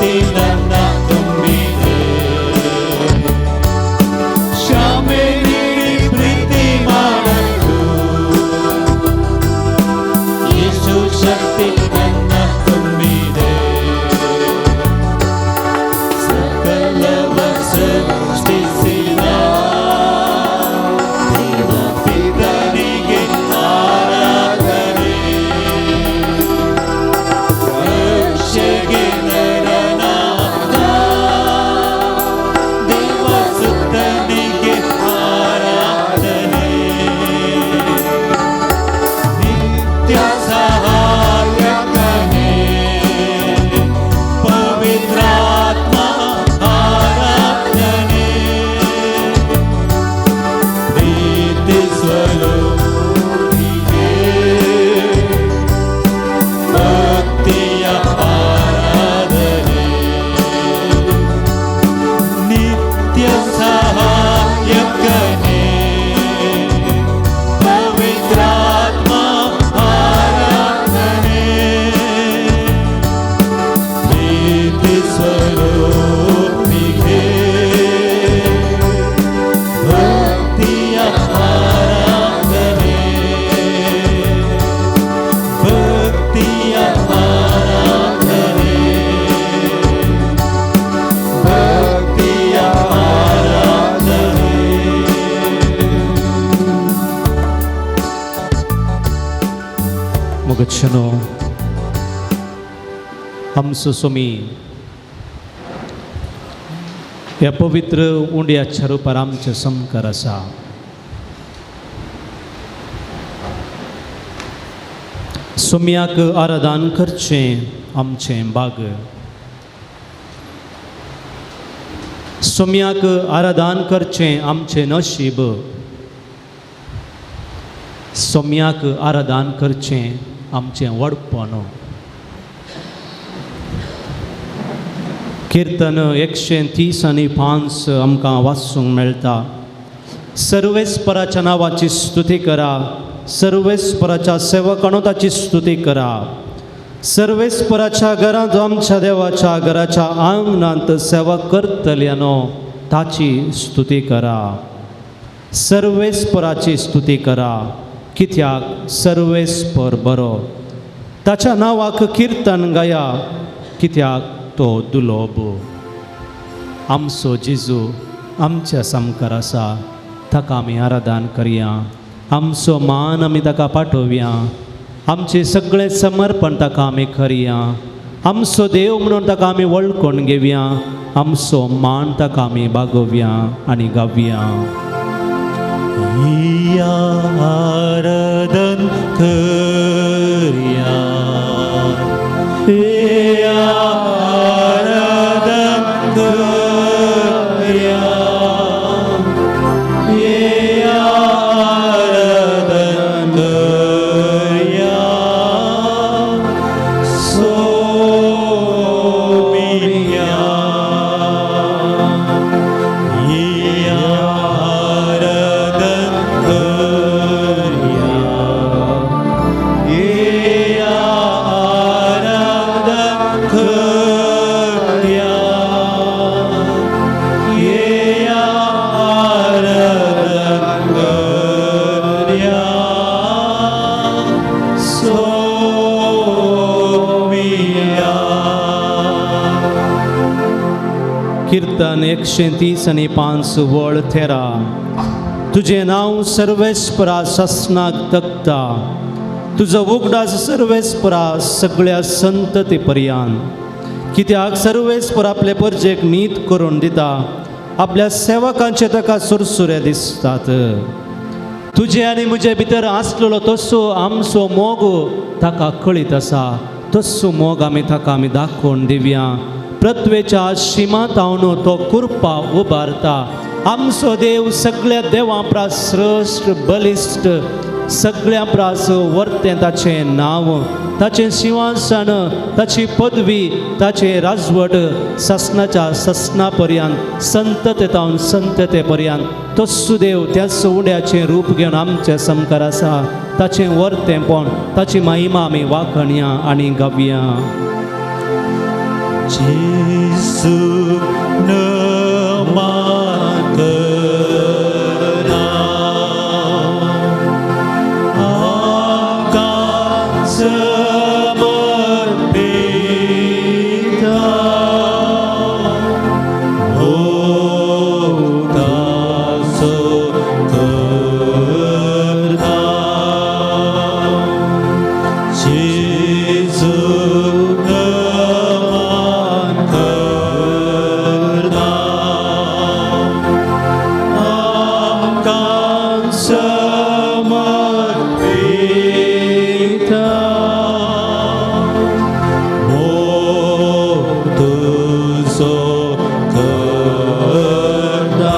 ಶಕ್ತಿ ನನ್ನ ತುಂಬಿದೆ. ಕ್ಷಮೆ ನೀಡಿ ಪ್ರೀತಿ ಮಾಡಲು ಯೇಸು ಶಕ್ತಿ ನನ್ನ ತುಂಬಿದೆ. ಸಕಲವ ಸೃಷ್ಟಿಸಿದ ದೇವಪಿತನಿಗೆ ಆರಾಧನೆ. ರಕ್ಷೆಗೆ ನರನಾದ ದೇವಸುತನಿಗೆ ಆರಾಧನೆ. ನಿತ್ಯ ಸಹಾಯಕನೇ ಪವಿತ್ರಾತ್ಮ ಆರಾಧನೆ. ಪ್ರೀತಿ ಸ್ವರೂಪಿಗೆ ಭಕ್ತಿಯ ಆರಾಧನೆ. ನಿತ್ಯ ಸಹಾಯಕನೇ ಪವಿತ್ರಾತ್ಮ ಆರಾಧನೆ. ಪ್ರೀತಿ ಸ್ವರೂಪಿಗೆ ಭಕ್ತಿಯ ಆರಾಧನೆ. ಭಕ್ತಿಯ ಆರಾಧನೆ. ಭಕ್ತಿಯ ಆರಾಧನೆ. मुगच्छनो हम सुसुमी या पवित्र उंडिया छरू परामचे समकर असा सुम्याक आराधन करचे आमचे बाग. सुम्याक आराधन करचे आमचे नशीब. सोम्याक आराधन करचे आमचे वडपण. कीर्तन 130 आमकां वाचूंक मेळटा. सर्वेस्पराच्या नांवाची स्तुती करा. सर्वेस्पराच्या सेवकांनो ताची स्तुती करा. सर्वेस्पराच्या घरांत आमच्या देवाच्या घराच्या आंगणांत सेवा करतल्यानो ताची स्तुती करा. सर्वेस्पराची स्तुती करा कित्याक सर्वेस्पर बरो. ताच्या नांवाक कीर्तन गाया कित्याक तो दुलोब. आमचो जेजू आमच्या समकार आसा ताका आमी आराधन करया. आमचो मान आमी ताका पाठोवया. आमचे सगळे समर्पण ताका आमी करया. आमचो देव म्हणून ताका आमी वळखून घेवया. आमचो मान ताका आमी बागोवया आनी गावया. आराधन करया. आराधन करया. आराधन करया. सोमिया. आराधन करया. कीर्तन 130 वळ 13. तुझे नाव सर्वेस्परा ससनाक तकता. तुझो उगडास सर्वेस्परा सगळ्या संतती पर्यंत. कित्याक सर्वेस्पर आपले परजेक नीत करून दिता. आपल्या सेवकांचे ताका सुरसुरे दिसतात. तुझे आनी म्हजे भितर आसलेलो तसो आमचो मोग ताका कळीत आसा. तसो मोग आमी ताका आमी दाखोवन दिवया. पृथ्वेच्या शिमांत हांव तो कुरपा उबारता. आमचो देव सगळ्या देवां प्रास श्रेष्ठ बलिश्ट. सगळ्या प्रास वर्तें ताचें नांव. ताचें सिंहासन, ताची पदवी, ताचें राजवट ससनाच्या ससना पर्यंत, संततेतावन संतते पर्यंत. तस्सो देव त्या उड्याचें रूप घेवन आमच्या समकार आसा. ताचें वर्तेंपण, ताची महिमा आमी वाखणया आनी गावया. जेसू नमन करा आमकां समर्पिता मोगाचो करता जेजू नमन करता आमकां समर्पिता मोग तुजो करता.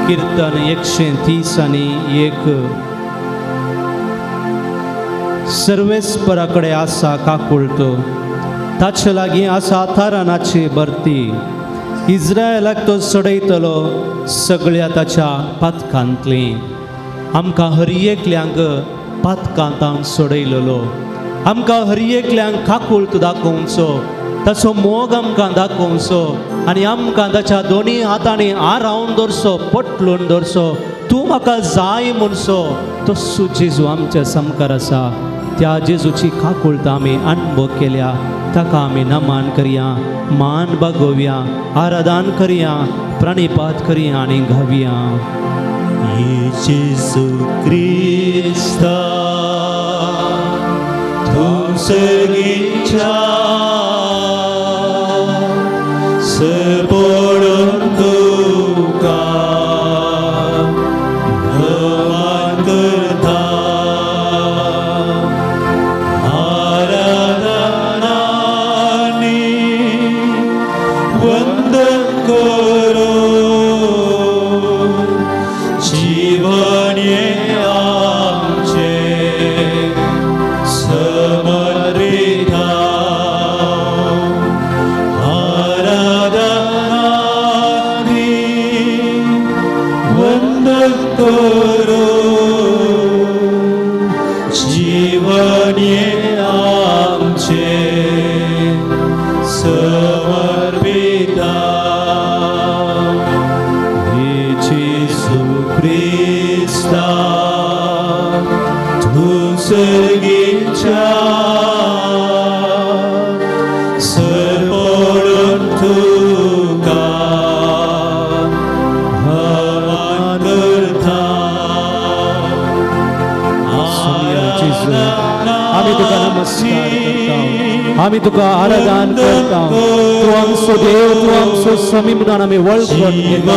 कीर्तन 130 आणि 1. सर्वेस्पराकडे आसा काकुळतो ताचे लागीं आसा थारानाची भरती. इस्रायलाक तो सडयतलो सगळ्या ताच्या पातकांतली. आमकां हर एकल्यांक पातकांतान सडयलेलो. आमकां हर एकल्यांक काकुळत दाखोवचो, ताचो मोग आमकां दाखोवचो आनी आमकां ताच्या दोनी हातांनी आरावन दवरचो, पटलून दवरचो. तूं म्हाका जाय म्हणचो. तसो जेजू आमच्या समकार आसा. त्या जेजूची काकुळत आमी अणभव केल्या. ताका आमी नमन करया, मान बागोवया, आराधन करया, प्रणिपात करया आनी गावया. जेजू क्रिस्ता तूं सर्गीच्या सरपडून तुका नमन करता. आराधनानी वंदन करून जीवन ये आमचे समर्पिता. आराधनानी वंदन करून जीवन ये आमचे समर्पिता. जेजू क्रिस्ता तूं सर्गीच्या सरपडून तुका नमन करता. आमी तुका नमस्कार करता, आमी तुका आराधन करता. तूं आमचो देव, तूं आमचो स्वामी म्हणून आमी वळखून घेता.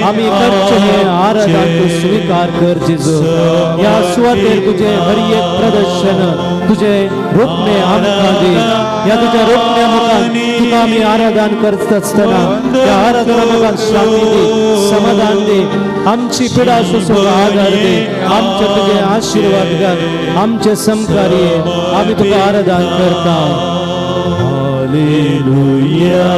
आमी करचें हें आराधन तूं स्वीकार कर जेजू. ह्या सुवातेर तुजें हर एक प्रदर्शन, तुजें रूपणे आमकां दी. ह्या तुज्या रूपण्या मुखार तुका आमी आराधन करता आसतना त्या आराधना मुखार शांती दी, समाधान दी. आमची पिडा सोसूंक आदार दी. आमचे तुजे आशीर्वाद घाल, आमचे समकार्य आमी तुका आराधन करता. हालेलुया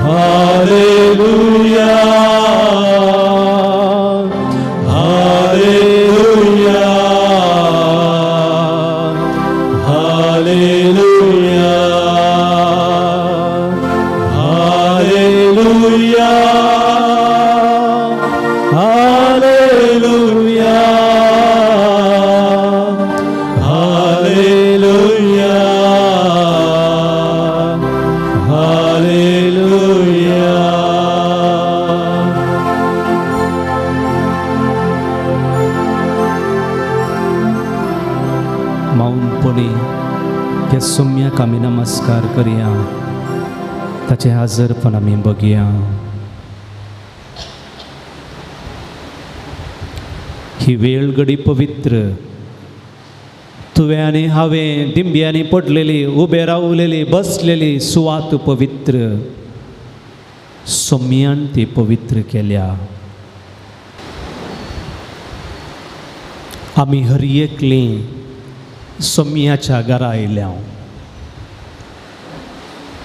हालेलुया हालेलुया हालेलुया हालेलुया हालेलुया हालेलुया हालेलुया. मौनपणी त्या सोम्याक आमी नमस्कार करया. ताचे हाजरपण आमी बघया. ही वेळ घडी पवित्र. तुवें आनी हांवें दिंब्यांनी पडलेली, उबे रावलेली, बसलेली सुवात पवित्र. सोम्यान ती पवित्र केल्या. आमी हर एकलीं सोम्याच्या घरा आयल्या.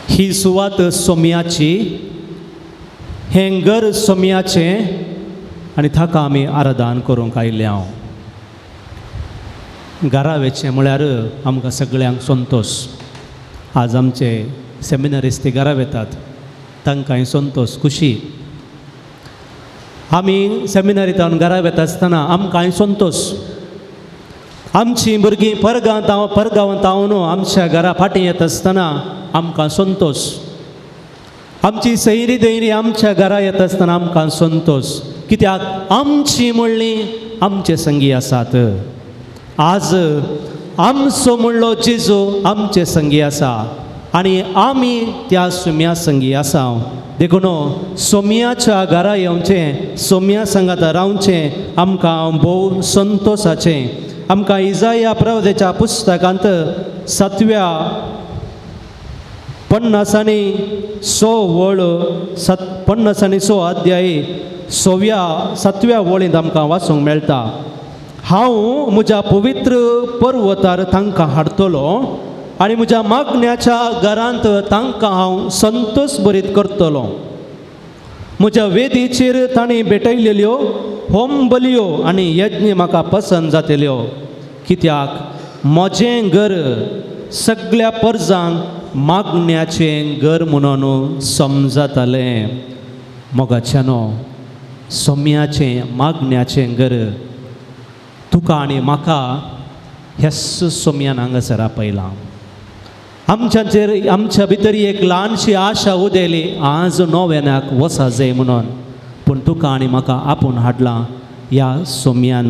ही सुवात सोम्याची, हें घर सोम्याचें आनी ताका आमी आराधन करूंक आयल्या. घरावेचें म्हळ्यार आमकां सगळ्यांक संतोश. आज आमचे सेमिनरिस्ट घरा येतात, तांकांय संतोश, खुशी. आमी सेमिनारींतल्यान घरा येता आसतना आमकांय संतोश. आमचीं भुरगीं परगांवांत हांव आमच्या घरा फाटीं येता आसतना आमकां संतोष. आमची सैरी दैरी आमच्या घरा येता आसतना आमकां संतोष. कित्याक आमचीं म्हणलीं आमचे संगी आसात. आज आमचो म्हणलो जेजू आमचे संगी आसा आनी आमी त्या सोम्या संगी आसा. देखून सोम्याच्या घरा येवचें, सोम्या संगात रावचें आमकां भोव संतोशाचें. आमकां इजाया प्रवक्त्याच्या पुस्तकांत 7व्या 50 वळ 50 अध्याय 7व्या वळींत आमकां वाचूंक मेळटा. हांव म्हज्या पवित्र पर्वतार तांकां हाडटलो आनी म्हज्या मागण्याच्या घरांत तांकां हांव संतोश भरीत करतलो. म्हज्या वेदीचेर तांणी भेटयलेल्यो होम बलयो आनी यज्ञ म्हाका पसंद जातल्यो. कित्याक म्हजें घर सगळ्या परजांक मागण्याचें घर म्हणून समजतलें. मोगाच्यानो, सोम्याचें मागण्याचें घर तुका आनी म्हाका ह्याच सोम्यान हांगासर आपयलां. आमच्या भितर एक ल्हानशी आशा उदेली, आज नोवेनाक वसा जाय म्हणून. पूण तुका आनी म्हाका आपूण हाडलां ह्या सोम्यान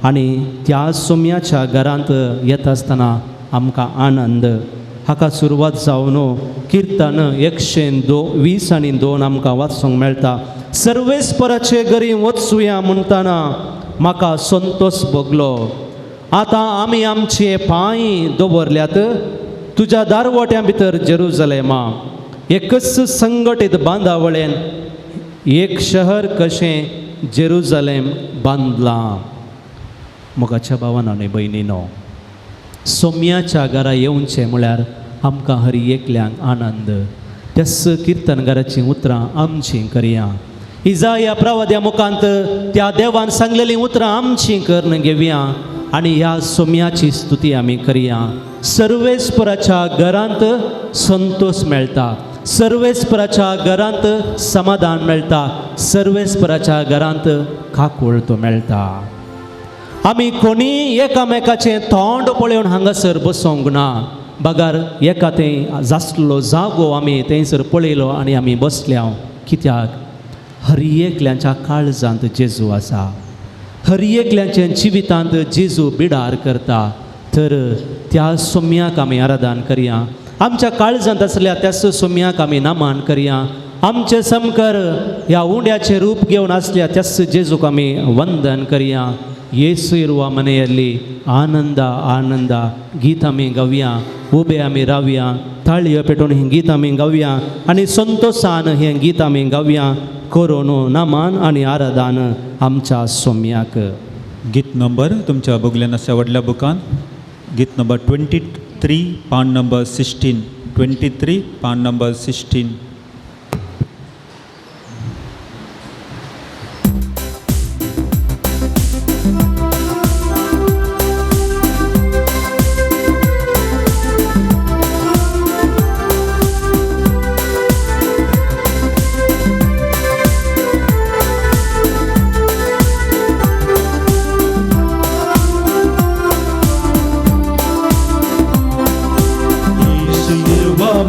आनी त्या सोम्याच्या घरांत येता आसतना आमकां आनंद. हाका सुरवात जावन किर्तन 120:2 आमकां वाचूंक मेळटा. सर्वेस्पराचे घरी वचुया म्हणटना म्हाका संतोश भोगलो. आतां आमी आमचे पांय दवरल्यात तुज्या दारवट्या भितर जेरुजलेमा. एकच संघटीत बांदावळेन एक शहर कशें जेरुजलेम बांदलां. मोगाच्या भावान आनी भयणीनो, सोम्याच्या घरा येवचें म्हळ्यार आमकां हर एकल्यांक आनंद. त्यास किर्तनकाराचीं उतरां आमचीं करया. इजाया प्रवाद्या मुखांत त्या देवान सांगलेलीं उतरां आमचीं करून घेवया आनी ह्या सोम्याची स्तुती आमी करया. सर्वेस्पराच्या घरांत संतोष मेळटा, सर्वेस्पराच्या घरांत समाधान मेळटा, सर्वेस्पराच्या घरांत काकुळतो मेळटा. आमी कोणी एकामेकाचें तोंड पळोवन हांगासर बसोंक ना. बागार एका थंय जास्तलो जागो आमी थंयसर पळयलो आनी आमी बसल्या. कित्याक हर एकल्याच्या काळजांत जेजू आसा, हर एकल्याच्या जिवितांत जेजू बिडार करता. तर त्या सोम्याक आमी आराधन करया. आमच्या काळजांत आसल्या त्याच सोम्याक आमी नमन करया. आमचे समकर ह्या उंड्याचे रूप घेवन आसल्या त्याच जेजूक आमी वंदन करया. येसू इरुवा मनेಯಲ್ಲಿ आनंद आनंद गीत आमी गावया. उबे आमी रावया, ताळयो पेटोवन हें गीत आमी गावया आनी संतोशान हें गीत आमी गावया. करून नमन आनी आराधन आमच्या सोम्याक. गीत नंबर तुमच्या बोगल्यान आसा व्हडल्या बुकान. गीत नंबर 23 पान नंबर 16. 23 पान नंबर 16.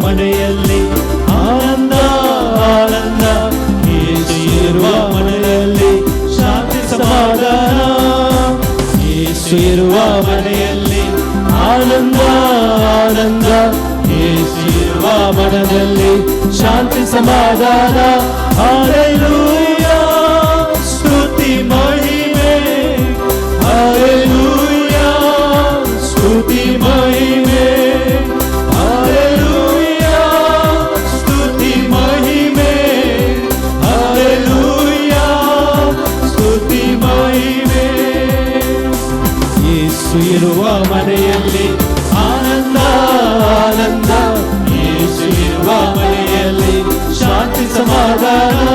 ಮನೆಯಲ್ಲಿ ಆನಂದ ಆನಂದ, ಯೇಸು ಇರುವ ಮನೆಯಲ್ಲಿ ಶಾಂತಿ ಸಮಾಧಾನ. ಯೇಸು ಇರುವ ಮನೆಯಲ್ಲಿ ಆನಂದ ಆನಂದ, ಯೇಸು ಇರುವ ಮನದಲ್ಲಿ ಶಾಂತಿ ಸಮಾಧಾನ. ಹಲ್ಲೆಲೂಯಾ, ಸ್ತುತಿ ಮಹಿಮೆ, ಹಲ್ಲೆಲೂಯಾ, ಸ್ತುತಿ ಮಹಿಮೆ, ಇರುವ ಮನೆಯಲ್ಲಿ ಆನಂದ ಆನಂದ, ಯೇಸು ಇರುವ ಮನೆಯಲ್ಲಿ ಶಾಂತಿ ಸಮಾಧಾನ.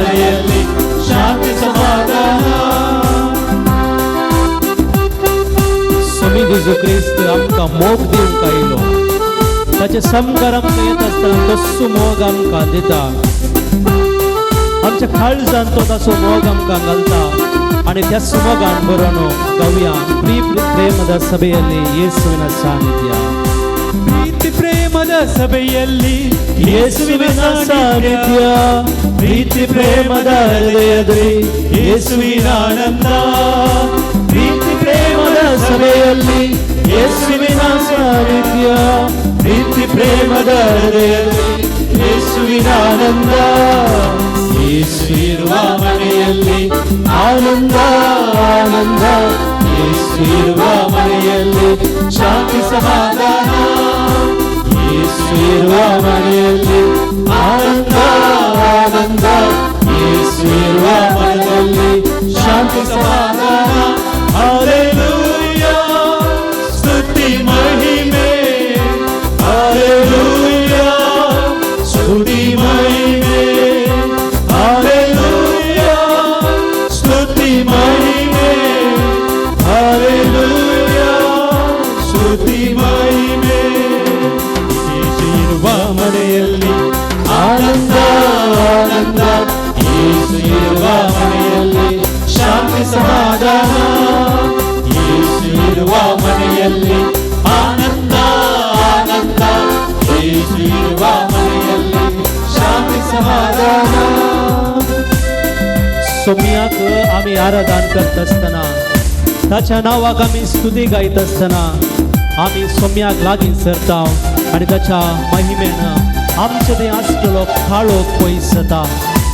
ಮನೆಯಲ್ಲಿ ಶಾಂತಿ ಸಮಾಧಾನ. स्वामी जेजू ख्रिस्त आमकां मोग दिवंक आयलो. ताचे समकार आमकां येत आसतना तस्सो मोग आमकां दिता. आमच्या काळजांत तो ताचो मोग आमकां घालता आनी त्या मोगान बरोवन गावया ಪ್ರೇಮದ ಸಭೆಯಲ್ಲಿ ಯೇಸುವಿನ ಸಾನ್ನಿಧ್ಯ. ಪ್ರೀತಿ ಪ್ರೇಮದ ಸಭೆಯಲ್ಲಿ ಯೇಸುವಿನ ಸಾನ್ನಿಧ್ಯ, ಪ್ರೀತಿ ಪ್ರೇಮದ ಹೃದಯದಲ್ಲಿ ಯೇಸುವಿನ ಆನಂದ. ಪ್ರೀತಿ ಪ್ರೇಮದ ಸಭೆಯಲ್ಲಿ ಯೇಸುವಿನ ಸಾನ್ನಿಧ್ಯ, ಪ್ರೀತಿ ಪ್ರೇಮದ ಹೃದಯದಲ್ಲಿ ಯೇಸುವಿನ ಆನಂದ. ಯೇಸು ಇರುವ ಮನೆಯಲ್ಲಿ ಆನಂದ ಆನಂದ, ಯೇಸು ಇರುವ ಮನೆಯಲ್ಲಿ ಶಾಂತಿ ಸಮಾಧಾನ. ಯೇಸು ಇರುವ ಮನೆಯಲ್ಲಿ ಆನಂದ ಆನಂದ, ಯೇಸು ಇರುವ ಮನೆಯಲ್ಲಿ ಶಾಂತಿ ಸಮಾಧಾನ. ಹಲ್ಲೆಲೂಯಾ ಸ್ತುತಿ ಮಹಿಮೆ, ಹಲ್ಲೆಲೂಯಾ ಸ್ತುತಿ ಮಹಿಮೆ, ಹಲ್ಲೆಲೂಯಾ ಸ್ತುತಿ ಮಹಿಮೆ, ಹಲ್ಲೆಲೂಯಾ ಸ್ತುತಿ ಮಹಿಮೆ. ಯೇಸು ಇರುವ ಮನೆಯಲ್ಲಿ ಆನಂದ ಆನಂದ, ಯೇಸು ಇರುವ ಮನೆಯಲ್ಲಿ ಶಾಂತಿ ಸಮಾಧಾನ. ಯೇಸು ಇರುವ ಮನೆಯಲ್ಲಿ ಆನಂದ ಆನಂದ, ಯೇಸು ಇರುವ मनेಯಲ್ಲಿ शांती समाधान. सोम्याक आम्ही आराधन करत असताना, ताच्या नावाक आम्ही स्तुती गायत असताना आम्ही सोम्याक लागीं सरता आणि ताच्या महिमेन आमचे ते आसलेलो काळोख पयस जाता.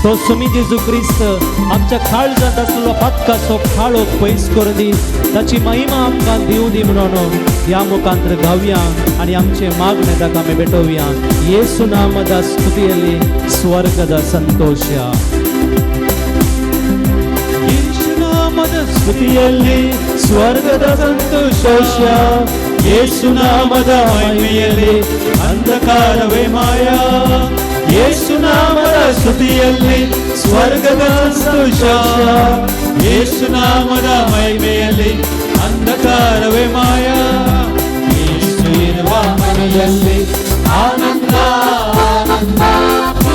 तो स्वामी जेजू ख्रिस्त आमच्या काळजांत आसलेलो पातकाचो काळोख पयस करून दी, ताची महिमा आमकां दिवं दी म्हणून ह्या मुखांतर गावया आणि आमचे मागणे ताका आमी भेटोवया. येसू नामದ ಸ್ತುತಿಯಲ್ಲಿ ಸ್ವರ್ಗದ ಸಂತೋಷ. ಯೇಸು ನಾಮದ ಸ್ತುತಿಯಲ್ಲಿ ಸ್ವರ್ಗದ ಸಂತೋಷ. ಯೇಸು ನಾಮದ ಮಹಿಮೆಯಲ್ಲಿ ಅಂಧಕಾರವೇ ಮಾಯ. ಯೇಸು ನಾಮದ ಸ್ತುತಿಯಲ್ಲಿ ಸ್ವರ್ಗದ ಸಂತೋಷ. ಯೇಸು ನಾಮದ ಮಹಿಮೆಯಲ್ಲಿ ಅಂಧಕಾರವೇ ಮಾಯ. ಯೇಸು ಇರುವ ಮನೆಯಲ್ಲಿ ಆನಂದ ಆನಂದ,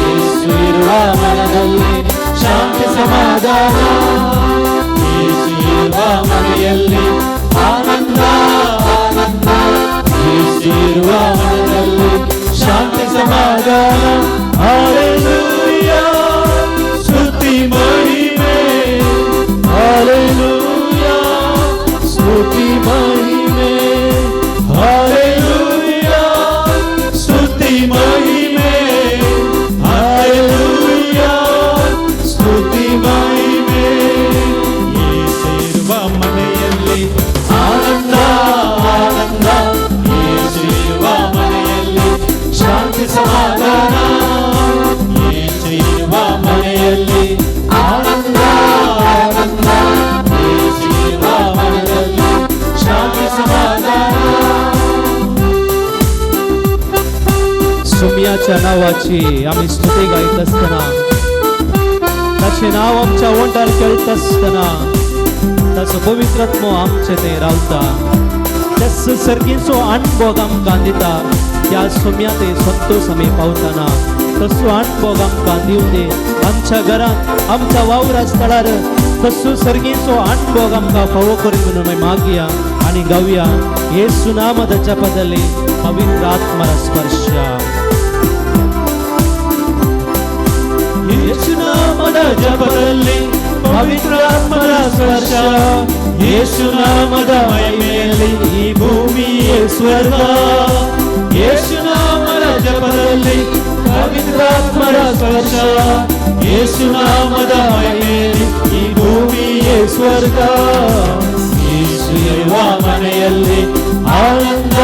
ಯೇಸು ಇರುವ ಮನೆಯಲ್ಲಿ ಶಾಂತಿ ಸಮಾಧಾನ. ಯೇಸು ಇರುವ ಮನೆಯಲ್ಲಿ ಆನಂದ ಆನಂದ, ಯೇಸು ಇರುವ ಮನೆಯಲ್ಲಿ ಶಾಂತಿ ಸಮಾಧಾನ. ಹಲ್ಲೆಲೂಯಾ ಸ್ತುತಿ ಮಹಿಮೆ, ಹಲ್ಲೆಲೂಯಾ ಸ್ತುತಿ ಮಹಿಮೆ, ಹಲ್ಲೆಲೂಯಾ ಸ್ತುತಿ ಮಹಿಮೆ, ಹಲ್ಲೆಲೂಯಾ ಸ್ತುತಿ ಮಹಿಮೆ. ಯೇಸು ಇರುವ ಮನೆಯಲ್ಲಿ ಆನಂದ ಆನಂದ, ಯೇಸು ಇರುವ ಮನೆಯಲ್ಲಿ ಶಾಂತಿ ಸಮಾಧಾನ. ಯೇಸು ಇರುವ ಮನೆಯಲ್ಲಿ ಆನಂದ ಆನಂದ, ಯೇಸು ಇರುವ ಮನೆಯಲ್ಲಿ ಶಾಂತಿ ಸಮಾಧಾನ. सोम्याच्या नावाची आम्ही स्तुती गायत असताना, ताचे नाव आमच्या ओंठार खेळत असताना ताचो पवित्रात्मो आमचे ते रावता. त्याच सर्गीचो अणभोग आमकां दिता. त्या सोम्या ते संतोष आमी पावतना तसो अणभोग आमकां दिवं दी. आमच्या घरांत आमच्या वावरा स्थळार तसो सर्गीचो अणभोग आमकां फावो करी म्हणून आमी मागया आनी गावया. येसू नामದ ಜಪದಲ್ಲಿ ಪವಿತ್ರ ಆತ್ಮರ ಸ್ಪರ್ಶ. ಯೇಸು ನಾಮದ ಜಪದಲ್ಲಿ ಪವಿತ್ರ ಆತ್ಮರ ಸ್ಪರ್ಶ. ಯೇಸು ನಾಮದ ಮಹಿಮೆಯಲ್ಲಿ ಈ ಭೂಮಿಯೇ ಸ್ವರ್ಗ. ಯೇಸು ನಾಮದ ಜಪದಲ್ಲಿ ಪವಿತ್ರ ಆತ್ಮರ ಸ್ಪರ್ಶ. ಯೇಸು ನಾಮದ ಮಹಿಮೆಯಲ್ಲಿ ಈ ಭೂಮಿಯೇ ಸ್ವರ್ಗ. ಯೇಸು ಇರುವ ಮನೆಯಲ್ಲಿ ಆನಂದ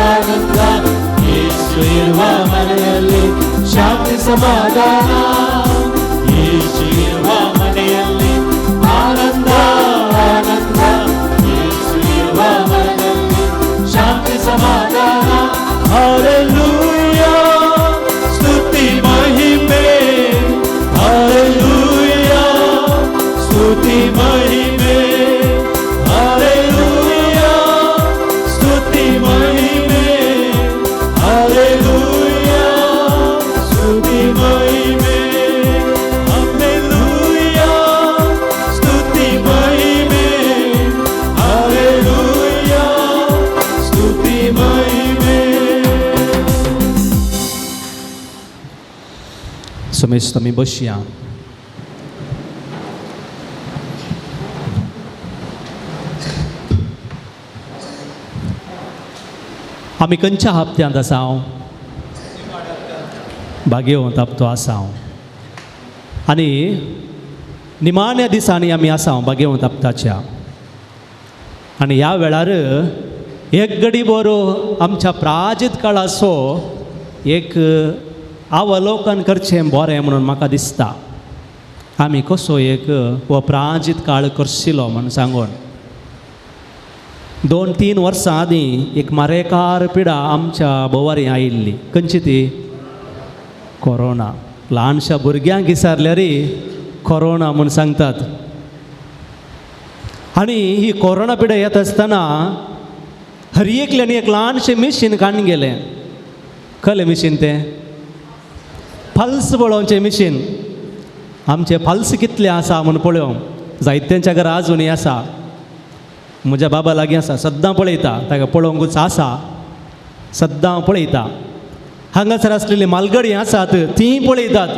ಆನಂದ, ಯೇಸು ಇರುವ ಮನೆಯಲ್ಲಿ ಶಾಂತಿ ಸಮಾಧಾನ. ಯೇಸು ಇರುವ ಮನೆಯಲ್ಲಿ ಆನಂದ ಆನಂದ, ಯೇಸು ಇರುವ ಮನೆಯಲ್ಲಿ ಶಾಂತಿ ಸಮಾಧಾನ. ಹಲ್ಲೆಲೂಯಾ ಸ್ತುತಿ ಮಹಿಮೆ, ಹಲ್ಲೆಲೂಯಾ स्तुती महिमे हालेलुया स्तुती महिमे हालेलुया स्तुती महिमे हालेलुया स्तुती महिमे हालेलुया स्तुती महिमे समेस्त आमी बसया. आमी खंयच्या हप्त्यांत आसा? भाग्यवंत हप्तो आसा. आनी निमाण्या दिसांनी आमी आसा भाग्यवंत हप्ताच्या. आनी ह्या वेळार एक घडी बरो आमच्या प्राजीत काळाचो एक अवलोकन करचें बरें म्हणून म्हाका दिसता. आमी कसो एक हो प्राजीत काळ करशिलो म्हूण सांगून 2-3 वर्सां आदीं एक मारेकार पिडा आमच्या बोवारी आयिल्ली. खंयची ती? कोरोना. ल्हानशा भुरग्यांक विचारल्यार कोरोना म्हूण सांगतात. आनी ही कोरोना पिडा येत आसतना हर एकल्यानी एक ल्हानशें मिशीन काडून गेलें. खंयलें मिशीन तें? फल्स पळोवचें मिशीन. आमचे फल्स कितले आसा म्हूण पळोवं. जायत्यांच्या घरा आजुनूय आसा. म्हज्या बाबा लागीं आसा, सद्दां पळयता. ताका पळोवंकूच आसा, सद्दां पळयता. हांगासर आसलेली मालगडी आसात तीं पळयतात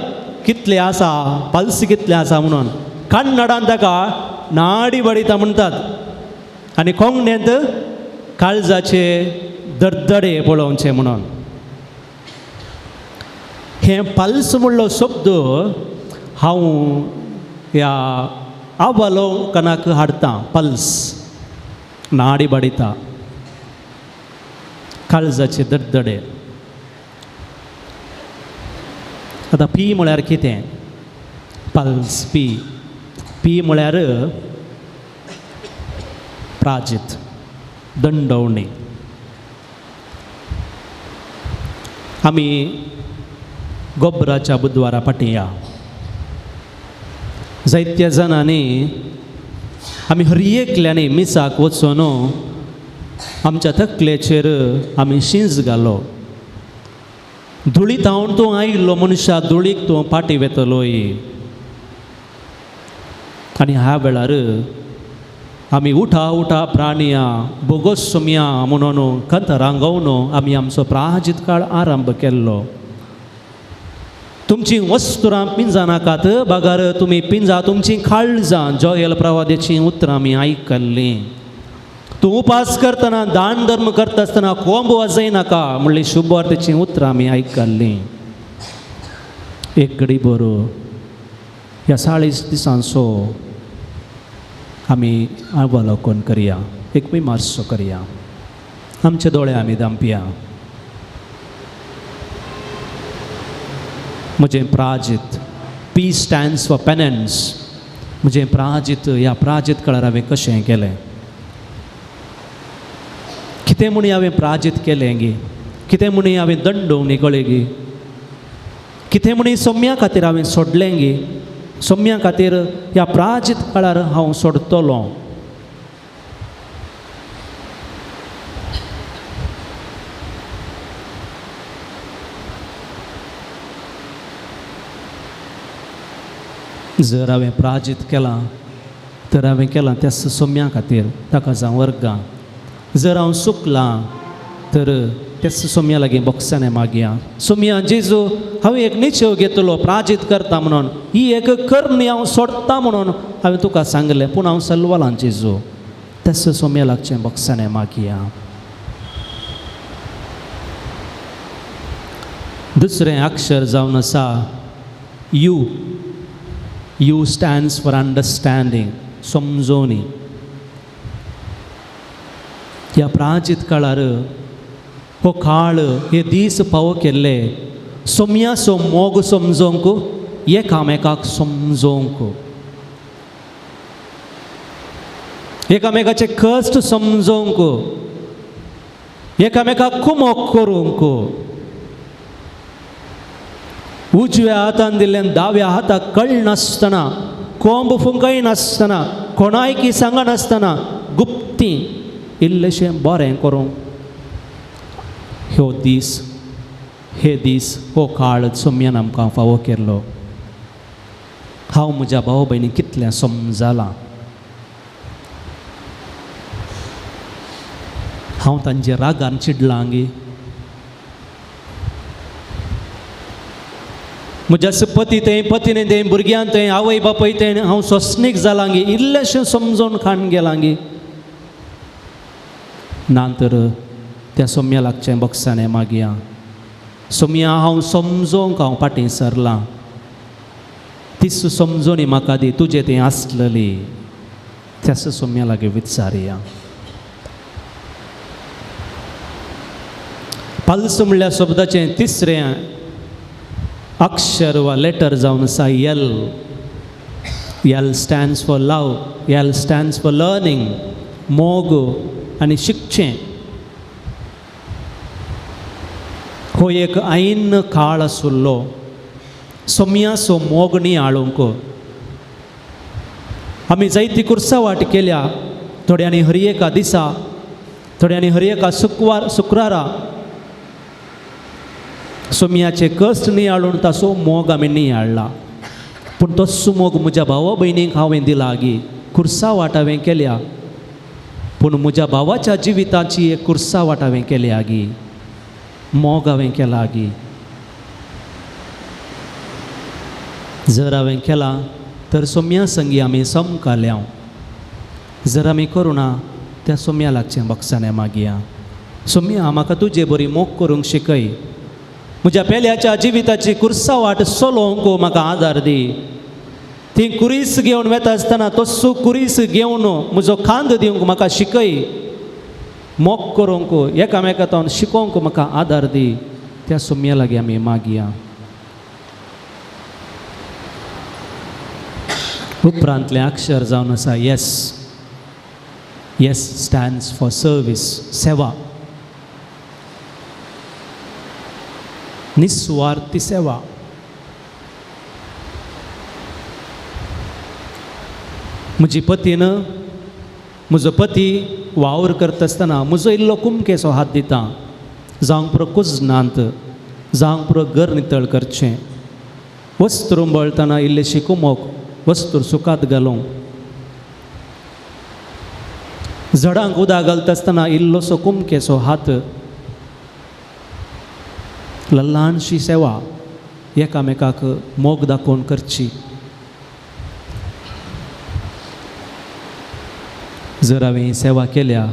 कितले आसा, पल्स कितले आसा म्हणून. कन्नडान ताका नाडी बडयता म्हणटात. आनी कोंकणींत काळजाचे धडधडे पळोवचे म्हणून. हे पल्स म्हणलो शब्द हांव ह्या अवलोकनाक हाडटा. पल्स, नाडी बडयता, काळजाचे धडधडे. आतां पी म्हळ्यार कितें? पल्स. पी म्हळ्यार प्राजीत, दंडवणी. आमी गोब्बराच्या बुधवारा फाटीं जायत्या जाणांनी आमी हर एकल्यानी मिसाक वचून आमच्या तकलेचेर आमी शींज घालो. धुळीत हांव तूं आयिल्लो मनशा, धुळीक तूं फाटीं वेतलोय. आनी ह्या वेळार आमी उठा उठा प्राणिया बोगोस सोमया म्हणून कंत रांगोवन आमी आमचो प्राजीत काळ आरंभ केल्लो. तुमची वस्तुरां पिंजा नाकात, बागार तुमी पिंजा तुमची काळजां. जोएल प्रवाद्याची उतरां आमी आयकल्लीं. तूं उपास करतना, दान धर्म करता आसतना कोंब वाजयनाका म्हणली शुभवार्तेची उतरां आमी आयकल्लीं. एक घडी बरो ह्या 40 दिसांचो आमी अवलोकन करया, एक विमर्श करया. आमचे दोळे आमी धांपया. म्हजें प्राजीत. P stands for penance. म्हजें प्राजीत, ह्या प्राजीत काळार हांवें कशें केलें? कितें म्हणून हांवें प्राजीत केलें गे? कितें म्हणून हांवें दंडवणी कळ्ळी गे? कितें म्हणून सोम्या खातीर हांवें सोडलें गे? सोम्या खातीर ह्या प्राजीत काळार हांव सोडटलों. जर हांवें प्राजीत केलां तर हांवें केलां त्या सोम्या खातीर, ताका जावं वर्गां. जर हांव चुकलां तर त्या सोम्या लागीं बोक्सांनी मागया. सोम्या जेजू, हांवें एक निश्चय घेतलो प्राजीत करता म्हणून. ही एक करणी हांव सोडटा म्हणून हांवें तुका सांगलें, पूण हांव सलवालां जेजू. त्या सोम्या लागचें बोक्सांनी मागया. दुसरें अक्षर जावन आसा U. U stands for understanding, समजोवणी. ह्या प्राजीत काळार हो काळ, हे दीस फावो केल्ले सोम्याचो मोग समजोवंक, एकामेकाक समजोवंक, एकामेकाचे कश्ट समजोवंक, एकामेकाक कुमोग करूंक. उजव्या हातान दिल्ल्यान दाव्या हाताक कळनासतना कोंब फुंकाय नासतना कोणायकी सांगा नासतना गुप्ती इल्लेशें बरें करूंक हे दीस हो काळ सोम्यान आमकां फावो केल्लो. हांव म्हज्या भाव भयणीक कितलें समजलां. हांव तांचे रागान चिडलां गे. म्हज्या पती थंय पत्नी थंय भुरग्यां थंय आवय बापूय थंय हांव सोंसणीक जालां गे. इल्लेशें समजोन खाण गेलां गे. नंतर त्या सोम्या लागचें बक्षांनी मागया. सोम्या हांव समजोंक हांव फाटीं सरलां. तीस समजोनी म्हाका दी तुजें तें आसलेली. त्यास सोम्या लागी विचारया. पल्स म्हणल्यार शब्दाचें तिसरें अक्षर वा लेटर जावन आसा L. L stands for love. L stands for learning. मोग आनी शिकचें. हो एक ऐन काळ आसुल्लो. सोम्या सो मोगणी हाडूंक आमी जायती कुर्सां वाट केल्या. थोड्यांनी हर एका दिसा, थोड्यांनी हर एका शुक्रारा सोम्याचे कश्ट न्ही हाडून ताचो मोग आमी न्ही हाडला. पूण तस्सो मोग म्हज्या भावा भयणीक हांवें दिला गी. कुर्सां वाट हांवें केल्या. पूण म्हज्या भावाच्या जिविताची एक कुर्सां वाट हांवें केल्या गी. मोग हांवें केला गी. जर हांवें केला तर सोम्या संगी आमी समकाल्या. जर आमी करुना त्या सोम्या लागचें बक्षांनी मागया. सोम्या म्हाका तुजे बरी मोग करूंक शिकय. म्हज्या पेल्याच्या जिविताची कुर्सां वाट चलोवंक म्हाका आदार दी. ती कुरीस घेवन वेता आसतना तस्सो कुरीस घेवन म्हजो खांद दिवंक म्हाका शिकय. मोग करूंक एकामेकांतून शिकोवंक म्हाका आदार दी. त्या सोम्या लागीं आमी मागया. उपरांतलें अक्षर जावन आसा yes. Yes stands for service. सेवा. निस्वार्थी सेवा. म्हजी पतीन म्हजो पती वावर करता आसतना म्हजो इल्लो कुमकेचो हात दिता. जावंक पुरो कुजनांत, जावंक पुरो घर नितळ करचें, वस्त रुंबळतना इल्लेशी कुमक वस्तूर सुकात घालूंक, झाडांक उदक घालता आसतना इल्लोसो कुमकेचो हात. ल्हानशी सेवा एकामेकाक मोग दाखोवन करची. जर हांवें ही सेवा केल्या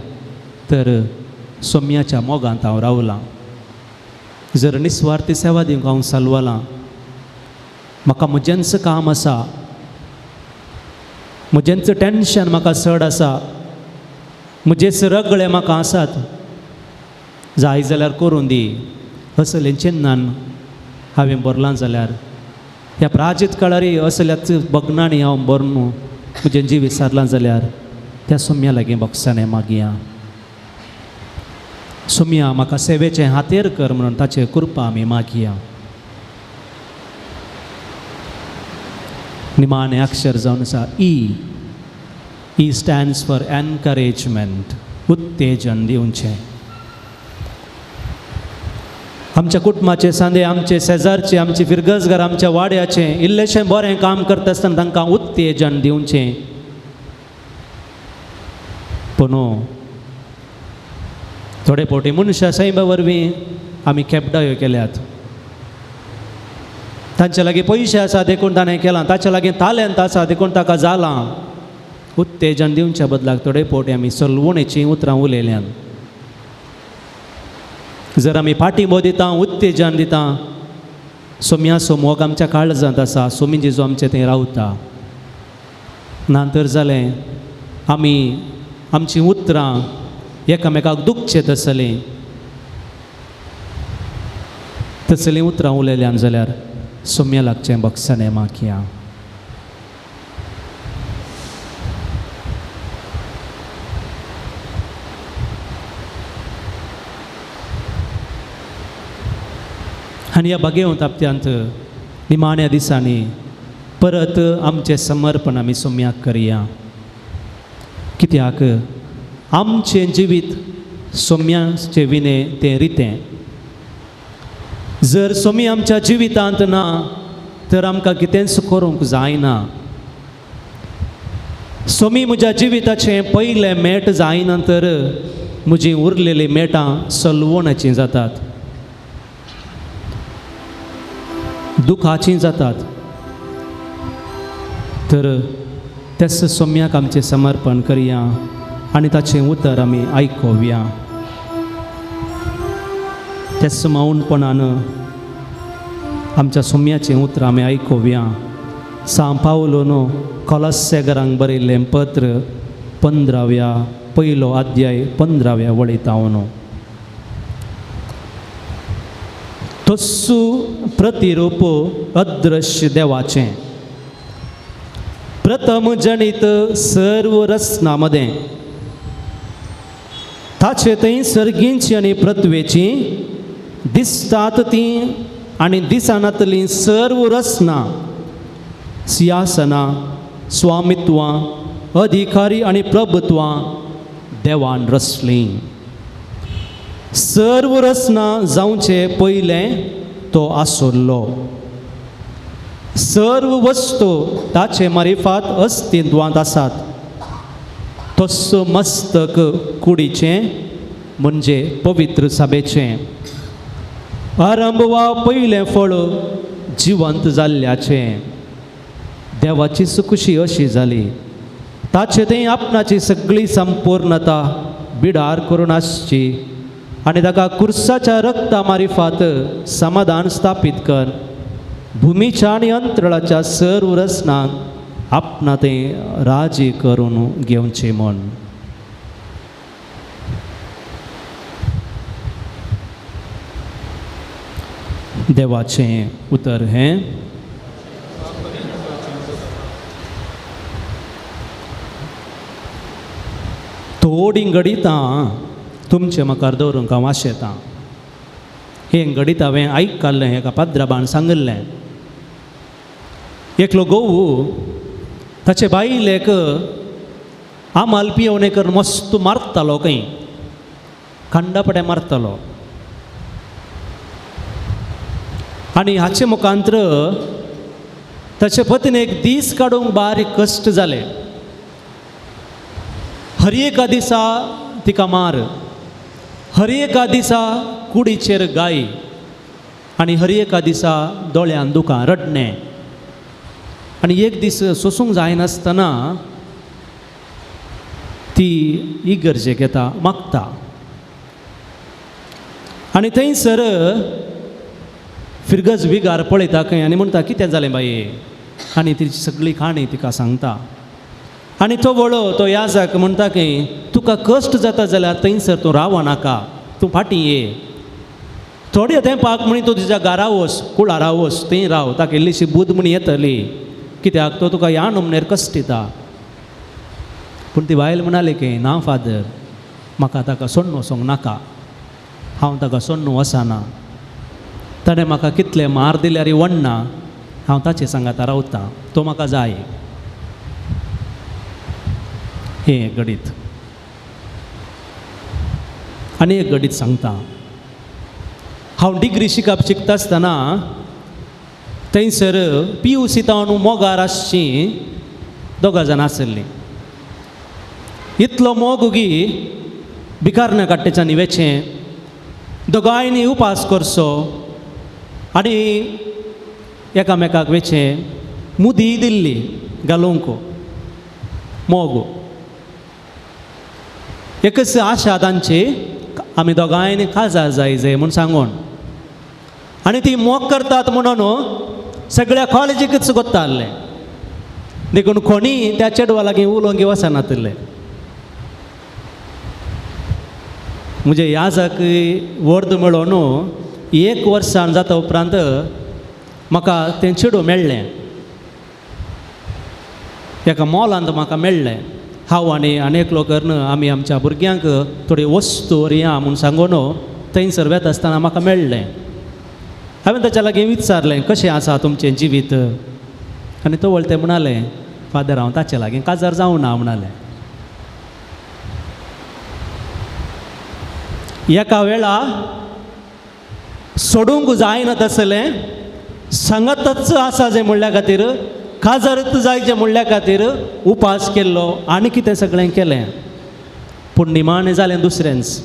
तर सोम्याच्या मोगांत हांव रावलां. जर निस्वार्थी सेवा दिवंक हांव सालवालां. म्हाका म्हजेंच काम आसा, म्हजेंच टेन्शन म्हाका चड आसा, म्हजेच रगळे म्हाका आसात, जाय जाल्यार करून दी असलें चिन्नान हांवें बरलां जाल्यार ह्या प्राजीत काळारी असल्याच बगनांनी हांव बरन म्हजें जीव विसारलां जाल्यार त्या सोम्या लागीं बक्षांनी मागया. सोम्या म्हाका सेवेचें हातेर कर म्हणून ताचे कृपा आमी मागया. निमाणें अक्षर जावन आसा E. E stands for encouragement. उत्तेजन दिवचें. आमच्या कुटुंबाचे सांदे, आमचे शेजारचे, आमचे फिरगसगार, आमच्या वाड्याचें इल्लेशें बरें काम करता आसतना तांकां उत्तेजन दिवचें. पूण थोडे फावटी मनशां सायबा वरवीं आमी केपडायो केल्यात. तांचे लागीं पयशे आसा देखून ताणें केलां, ताचे लागीं तालेंत आसा देखून ताका जालां. उत्तेजन दिवच्या बदलाक थोडे फावटी आमी सलवणेचीं उतरां उलयल्यान. जर आमी पाठिंबो दिता, उत्तेजन दिता, सोम्याचो मोग आमच्या काळजांत आसा, सोमी जेजू आमचे थंय रावता. नंतर जालें आमी आमचीं उतरां एकामेकाक दुखचेत आसलीं, तसलीं उतरां उलयल्यान जाल्यार सोम्या लागचें बक्षांनी मागया. आनी ह्या बागेवंत हप्त्यांत निमाण्या दिसांनी परत आमचें समर्पण आमी सोम्याक करया, कित्याक आमचें जिवीत सोम्याचें विने तें रितें. जर सोमी आमच्या जिवितांत ना तर आमकां कितेंच करूंक जायना. सोमी म्हज्या जिविताचें पयलें मेट जायना तर म्हजीं उरलेलीं मेटां सलवणाचीं जातात, दुखाचीं जातात. तर तेच सोम्याक आमचें समर्पण करया आनी ताचें उतर आमी आयकोवया. तेच मौनपणान आमच्या सोम्याचें उतर आमी आयकोवया. सांत पावलोन कोलोस्सेकारांक बरयल्लें पत्र 15व्या पयलो अध्याय 15व्या वळींतावन. तस्सू प्रतिरूप अदृश्य देवाचें प्रथम जणीत सर्व रचनांमध्ये ताचे थंय सर्गींची आनी पृथ्वेची दिसतात तीं आनी दिसानांतलीं सर्व रचना, सिंहासनां, स्वामित्वां, अधिकारी आनी प्रभुत्वां देवान रचलीं. सर्व रचना जावचे पयलें तो आसुल्लो. सर्व वस्तू ताचे मारिफात अस्तित्वांत आसात. तस्सो मस्तक कुडीचें म्हणजे पवित्र सभेचें आरंभ वा पयलें फळ जिवंत जाल्ल्याचें. देवाची सुखुशी अशी जाली, ताचे थंय आपणाची सगळी संपूर्णता बिडार करून आसची आनी ताका कुर्साच्या रक्ता मारिफात समाधान स्थापीत कर. भुमीच्या आनी अंतराळाच्या सर्व रचनांक आपणा थंय राजी करून घेवचें म्हण. देवाचें उतर हें. थोडीं गणितां तुमचे मुखार दवरूंक हांव आशेतां. हें गणीत हांवें आयकल्लें, एका पाद्राबान सांगल्लें. एकलो घोव ताचे बायलेक आमाल पियोवणेकर मस्त मारतालो, खंय खंडापटे मारतालो. आनी हाचे मुखांतर ताचे पत्नीक दीस काडूंक बारीक कश्ट जाले. हर एका दिसा तिका मार, हर एका दिसा कुडीचेर गाय आनी हर एका दिसा दोळ्यान दुखां, रडणें. आनी एक दीस सोसूंक जायनासतना ती इगर्जेक येता, मागता. आनी थंयसर फिरगज विगार पळयता खंय आनी म्हणटा कितें जालें बाये, आनी तिची सगळी काणी तिका सांगता. आनी तो वळो तो याजक म्हणटा की तुका कश्ट जाता जाल्यार थंयसर तूं रावनाका, तूं फाटीं ये. थोड्या तेंपाक म्हणी तूं तुज्या घरा वच, कुळारा वच, थंय राव, ताका इल्लीशी बूद म्हणी येतली, कित्याक तो तुका ह्या नमनेर कश्ट दिता. पूण ती बायल म्हणाली की ना फादर, म्हाका ताका सोडून वचोंक नाका, हांव ताका सोडून वचना. ताणें म्हाका कितले मार दिल्यार वडना, हांव ताचे सांगाता रावतां, तो म्हाका जाय. हें गणीत. आनी एक गणीत सांगता. हांव डिग्री शिकता आसतना थंयसर PUC न्हू मोगार आसचीं दोगां जाणां आसलीं. इतलो मोग गी भिकारण्या काट्टेच्यान वेचें, दोगांयनी उपास करचो आनी एकामेकाक वेचें मुदी दिल्ली घालूंक मोग. एकच आशा तांची, आमी दोगांयनी काजार जाय म्हूण सांगून. आनी ती मोग करतात म्हणून सगळ्या कॉलेजीकच गोत्ता आहलें, देखून कोणी त्या चेडवा लागीं उलोवंक वचनातले. म्हणजे याजक वर्द मेळोन 1 वर्सान जाता उपरांत म्हाका तें चेडूं मेळ्ळें. एका मॉलांत म्हाका मेळ्ळें. हांव आनी एक लोकर्न आमी आमच्या भुरग्यांक थोडी वस्तू व्हरया म्हूण सांगून थंयसर वेता आसतना म्हाका मेळ्ळें. हांवें ताच्या लागीं विचारलें कशें आसा तुमचें जिवीत. आनी तो वळते म्हणाले फादर हांव ताचे लागीं काजार जावं ना म्हणाले. एका वेळा सोडूंक जायना तसलें सांगतच आसा जें म्हणल्या खातीर काजरच जायचें म्हणल्या खातीर उपास केल्लो आनी कितें सगळें केलें. पूण निमाणें जालें दुसरेंच.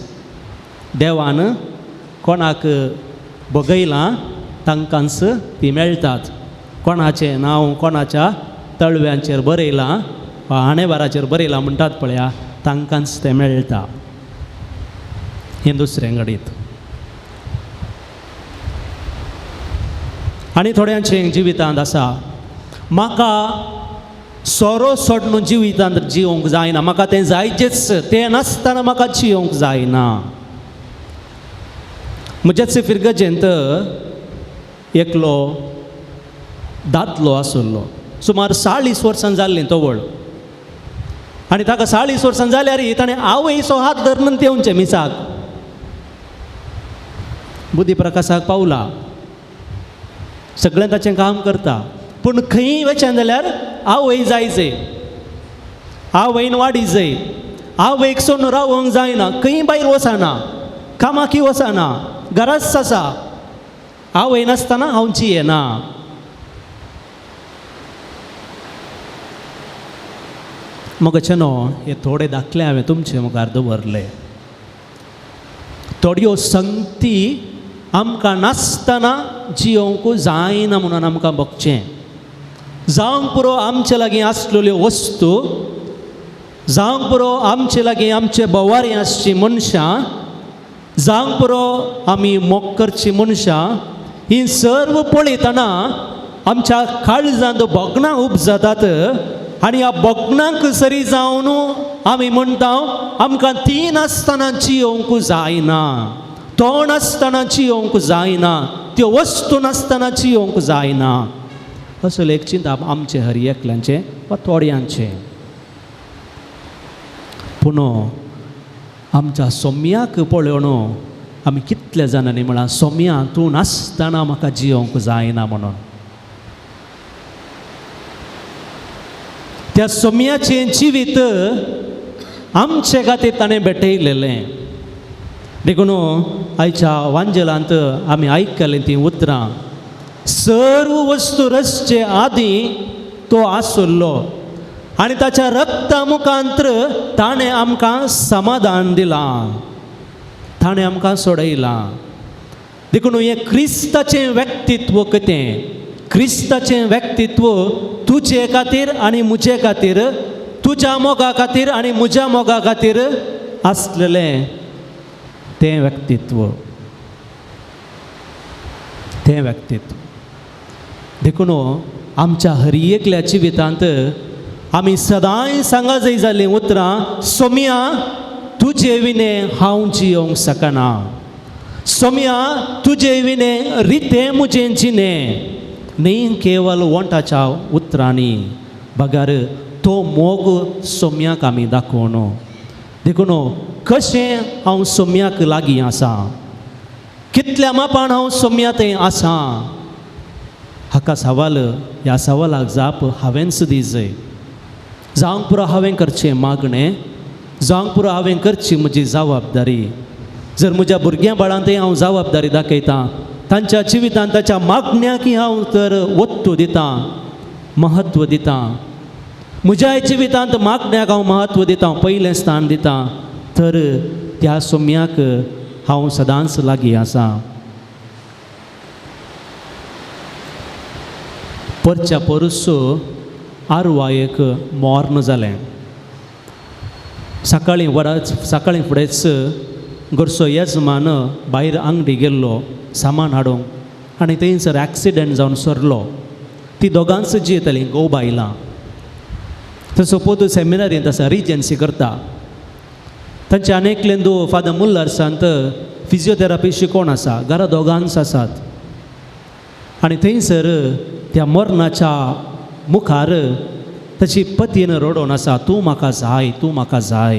देवान कोणाक बगयलां तांकांच ती मेळटात. कोणाचें नांव कोणाच्या तळव्यांचेर बरयलां वा आणेबाराचेर बरयलां म्हणटात पळया तांकांच तें मेळटा. हें दुसरें घडीत. आनी थोड्यांचे जिवितांत आसा म्हाका सोरो सोडून जिवितांत जिवंक जायना, म्हाका तें जायचेंच, तें नासतना म्हाका जिवंक जायना. म्हजेच फिरगजेंत एकलो दादलो आसलो, सुमार 40 वर्सां जाल्लीं तो व्हड. आनी ताका 40 वर्सां जाल्यार ताणें आवयचो हात धरून तेवचे मिसाक बुद्धी प्रकाशाक पावला, सगळें ताचें काम करता. पूण खंय वचन जाल्यार आवय जायचे, आवयन वाडी जाय, आवयक सोडून रावंक जायना, खंय भायर वचना, कामाकी वचना, घराच आसा. आवय नासतना हांव जियेना. मगचेनो हे थोडे दाखले हांवें तुमचे मुखार दवरले. थोड्यो संगती आमकां नासतना जियोंक जायना म्हणून आमकां बगचें. जावंक पुरो आमचे लागीं आसलेल्यो वस्तू, जावंक पुरो आमचे लागीं आमचे बोवारीं आसचीं मनशां, जावंक पुरो आमी मोग करचीं मनशां, हीं सर्व पळयतना आमच्या काळजांत भोगणां उब जातात. आनी ह्या भोगणांक सरी जावन आमी म्हणटा आमकां ती नासतना जियोंक जायना, तो नासतना जियोंक जायना, त्यो वस्तू नासतना जियोंक जायना. असले एक चिंता आमचे हर एकल्यांचे वा थोड्यांचे. पूण आमच्या सोम्याक पळोवन आमी कितले जाणांनी म्हळां सोम्या तूं नासतना म्हाका जियोंक जायना म्हणून. त्या सोम्याचें जिवीत आमचे खातीर ताणें भेटयलेलें. देखून आयच्या वांजेलांत आमी आयकलें तीं उतरां. सर्व वस्तू रसचे आदीं तो आसलो आनी ताच्या रक्ता मुखांतर ताणें आमकां समाधान दिलां, ताणें आमकां सोडयलां. देखून हें क्रिस्ताचें व्यक्तित्व कितें, क्रिस्ताचें व्यक्तित्व तुजे खातीर आनी म्हजे खातीर, तुज्या मोगा खातीर आनी म्हज्या मोगा खातीर आसलेलें तें व्यक्तित्व, तें व्यक्तित्व. देखून आमच्या हर एकल्या जिवितांत आमी सदांय सांगा जाय जालीं उतरां, सोम्या तुजे विने हांव जियोंक शकना, सोम्या तुजे विने रिते मुजें जिणें. न्ही केवल वंटाच्या उतरांनी बगार तो मोग सोम्याक आमी दाखोवन. देखून कशें हांव सोम्याक लागीं आसा, कितल्या मापान हांव सोम्या थंय आसा, हाका सवाल, ह्या सवालाक जाप हांवेंच दी जाय. जावंक पुरो हांवें करचें मागणें, जावंक पुरो हांवें करची म्हजी जबाबदारी. जर म्हज्या भुरग्यां बाळांतय हांव जबाबदारी दाखयतां, तांच्या जिवितांत ताच्या मागण्याकी हांव तर वत्तू दितां, महत्व दितां, म्हज्या जिवितांत मागण्याक हांव महत्व दितां, पयलें स्थान दितां, तर त्या सोम्याक हांव सदांच लागीं आसा. परच्या परस आरवायेक मोर्न जालें. सकाळीं फुडेंच घरचो येजमान भायर आंगडी गेल्लो सामान हाडूंक आनी थंयसर एक्सिडेंट जावन सरलो. ती दोगांच जियेतालीं घोव बायलां. थंयसर पोतू सेमिनारींत आसा, रिजन्सी करता. तांचे आनेकलेंदू फादर मुल्लर्सांत फिजिओथेरपी शिकोवन आसा, घरा दोगांच आसात. आनी थंयसर त्या मरणाच्या मुखार ताची पतीन रडोवन आसा, तूं म्हाका जाय, तूं म्हाका जाय.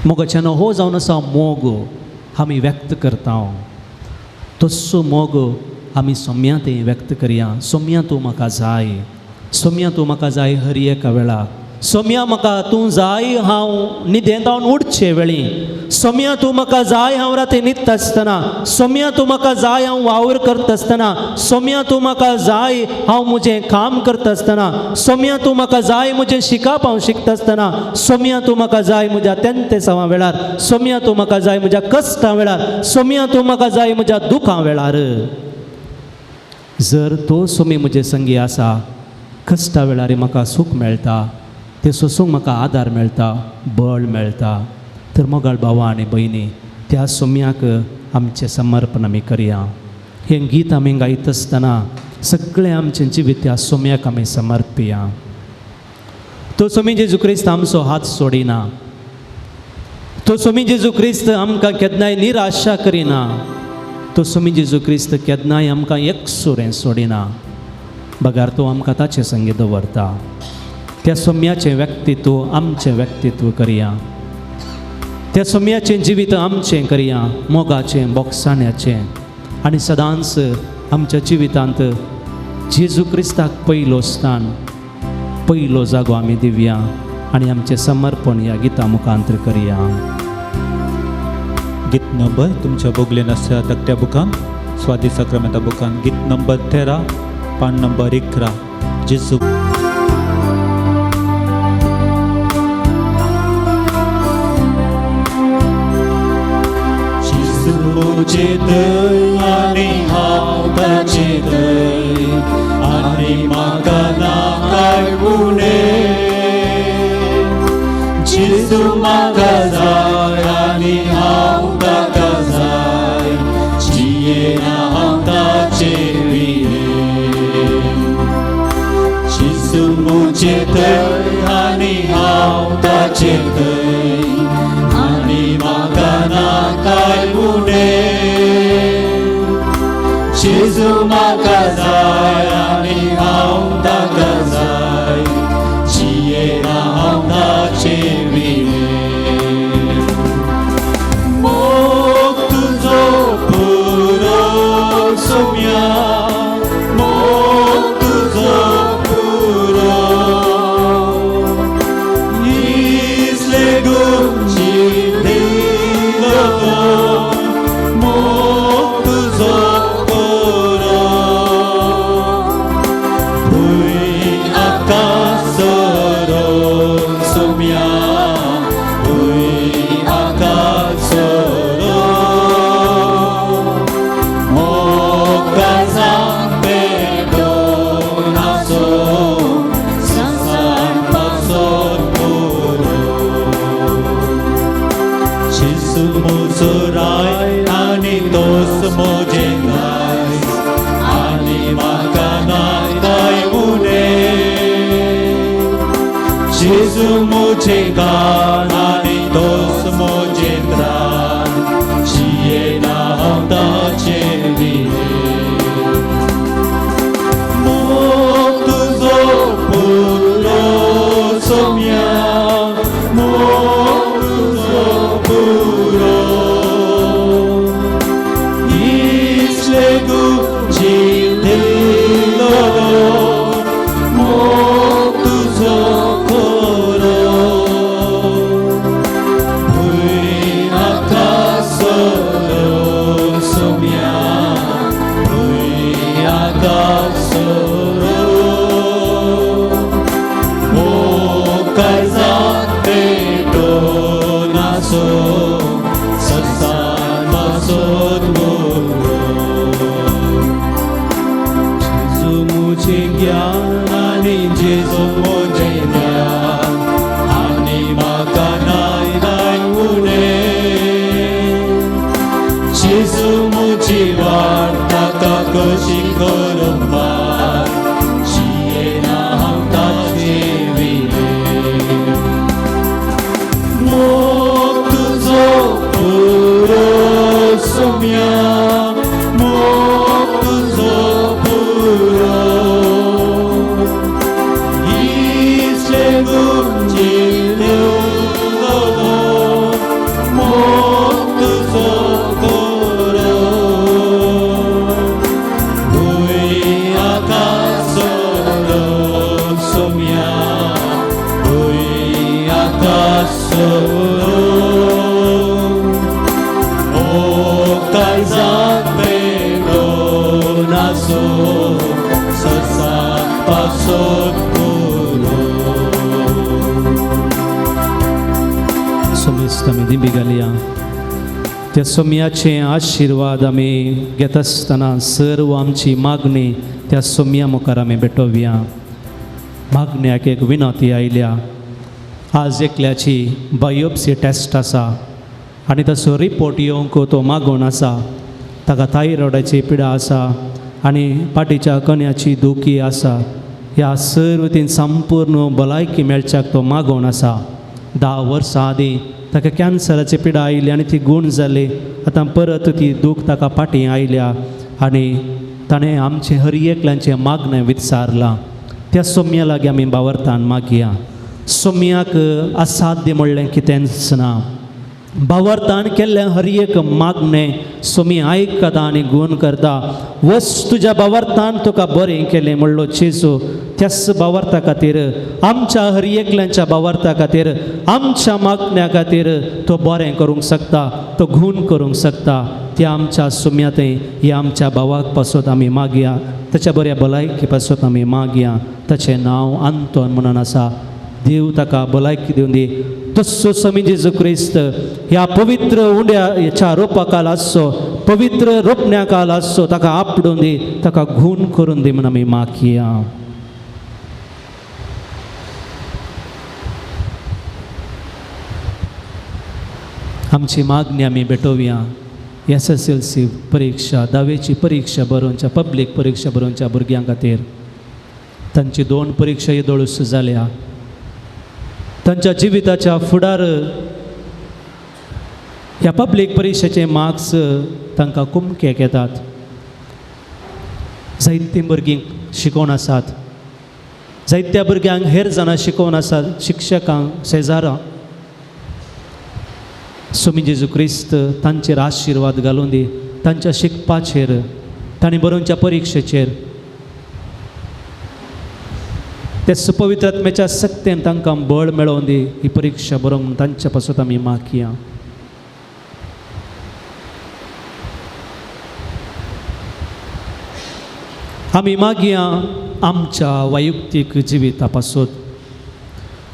मोगाच्यान हो जावन आसा मोग आमी व्यक्त करता. तस्सो मोग आमी सोम्या तें व्यक्त करया. सोम्या तूं म्हाका जाय, सोम्या तूं म्हाका जाय हर एका वेळार. सोम्या म्हाका तूं जाय हांव न्हिदेंतावन उठचे वेळी. सोम्या तूं म्हाका जाय हांव राती न्हिदता आसतना. सोम्या तूं म्हाका जाय हांव वावर करता आसतना. सोम्या तूं म्हाका जाय हांव म्हजें काम करता आसतना. सोम्या तूं म्हाका जाय म्हजें शिकप हांव शिकता आसतना. सोम्या तूं म्हाका जाय म्हज्या तेंतेसांवा वेळार. सोम्या तूं म्हाका जाय म्हज्या कश्टां वेळार. सोम्या तूं म्हाका जाय म्हज्या दुखां वेळार. जर तो सोमी म्हजे संगी आसा, कश्टा वेळार म्हाका सूख मेळटा, ते सोसूंक म्हाका आदार मेळटा, बळ मेळटा. तर मोगाळ भावां आनी भयणी, त्या सोम्याक आमचें समर्पण आमी करया. हें गीत आमी गायत आसतना सगळें आमचें जिवीत त्या सोम्याक आमी समर्पया. तो सोमी जेजू क्रिस्त आमचो हात सोडिना. तो सोमी जेजू क्रिस्त आमकां केन्नाय निराशा करिना. तो सोमी जेजू क्रिस्त केन्नाय आमकां एकसुरें सोडिना. बगार तो आमकां ताचे संगी दवरता. त्या सोम्याचें व्यक्तित्व आमचें व्यक्तित्व करया. त्या सोम्याचें जिवीत आमचें करया, मोगाचें, बोगसाण्याचें. आनी सदांच आमच्या जिवितांत जेजू क्रिस्ताक पयलो स्थान, पयलो जागो आमी दिवया आनी आमचें समर्पण ह्या गिता मुखांतर करया. गीत नंबर तुमच्या बोगलेन आसा धाकट्या बुकान, स्वादी सक्रामेंता बुकान, गीत नंबर 13 पान नंबर 11. जेजू मुझे दय आनी हांव ताचे दय, आनी म्हाका नाकाय उणे. जेजू म्हाका जाय आनी हांव ताका जाय, जियेना हांव ताचे विणे. जेजू मुझे दय आनी हांव ताचे दय, आनी म्हाका नाकाय उणे. जेजू म्हाका जाय आनी हांव ताका जाय, जियेना हांव ताचे विणे. मोग तुजो पुरो सोम्या, मोग तुजो पुरो. इसले गूण जीव दिलो मोग तुजो पुरो. भुंय आकाश सोडून सोम्या, भुंय आकाश सोडून. मोगान पेटोवन आसो संसार पासून पुरो. जेजू म्हजो राय आनी तोच म्हजें गाय, आनी म्हाका नाय कांय उणे. जेजू म्हजें गाण आनी तोच म्हजें त्राण, जियेना हांव ताचे विणे. मोग तुजो पुरो सोम्या, मोग तुजो पुरो. इसले गूण जीव दिलो मोग तुजो पुरो. भुंय आकाश सोडून सोम्या, भुंय आकाश सोडून. मोगान पेटोवन आसो संसार पासून पुरो. जेजू मुझें ज्ञान आनी जेजू मुझें ज्ञान, आनी म्हाका नाय नाय उणे. जेजू मुझी वाट ताका कशी करूंक पार, जियेना हांव ताचे विणे. मोग तुजो पुरो सोम्या, मोग तुजो पुरो. इसले गूण जीव दिलो मोग तुजो पुरो. सोम्या तुई आता सोरो ओ काळजात प्रेम नासो ससा पासोत पुरो सोमीस्त आमी दिंबी घालया त्या सोम्याचे आशिर्वाद आमी घेत आसतना सर्व आमची मागणी त्या सोम्या मुखार आमी भेटोवया. मागण्याक एक विनंती आयल्या. आज एकल्याची बायोप्सी टेस्ट आसा आनी तसो रिपोर्ट येवंक तो मागोवन आसा. ताका थायरॉयडाची पिडा आसा आनी पाटीच्या कण्याची दुखी आसा. ह्या सर्व तीन संपूर्ण भलायकी मेळच्याक तो मागोवन आसा. 10 वर्सां आदीं ताका कॅन्सराची पिडा आयली आनी ती गूण जाली. आतां परत ती दूख ताका पाटी आयल्या आनी ताणें आमचे हर एकल्यांचें मागणें विचारलां. त्या सोम्या लागीं आमी बावरतान मागया. सोम्याक असाध्य म्हणलें कितेंच ना. बावरतान केल्लें हर एक मागणें सोमी आयकता आनी गूण करता. वस तुज्या बावरतान तुका बरें केलें म्हणलो जेजू. त्याच बावरता खातीर आमच्या हर एकल्यांच्या बावरता खातीर आमच्या मागण्या खातीर तो बरें करूंक शकता, तो गूण करूंक शकता. त्या आमच्या सोम्या थंय ह्या आमच्या भावाक पासत आमी मागया. ताच्या बऱ्या भलायकी पासत आमी मागया. ताचें नांव आंतोन म्हणून आसा. देव ताका भलायकी दिवन दी. तस्सो स्वामी जेजू क्रिस्त ह्या पवित्र उंड्याच्या रोपा काल आसचो, पवित्र रोपण्या काल आसचो ताका आपडून दी, ताका गूण करून दी म्हणून आमी मागया. आमची मागणी आमी भेटोवया. SSLC परीक्षा 10वीची परीक्षा बरोवच्या, पब्लीक परीक्षा बरोवच्या भुरग्यां खातीर तांची 2 परीक्षा येदोळूच जाल्या. तांच्या जिविताच्या फुडार ह्या पब्लीक परीक्षेचे मार्क्स तांकां कुमकेक येतात. जायतीं भुरगीं शिकोवन आसात, जायत्या भुरग्यांक हेर जाणां शिकोवन आसात, शिक्षकांक शेजारां. स्वामी जेजू क्रिस्त तांचेर आशिर्वाद घालून दी. तांच्या शिकपाचेर, तांणी बरोवच्या परीक्षेचेर ते पवित्र आत्म्याच्या शक्तीन तांकां बळ मेळोवन दी. ही परीक्षा बरोवंक तांच्या पासून आमी मागया. आमी मागया आमच्या वैयक्तीक जिविता पासून.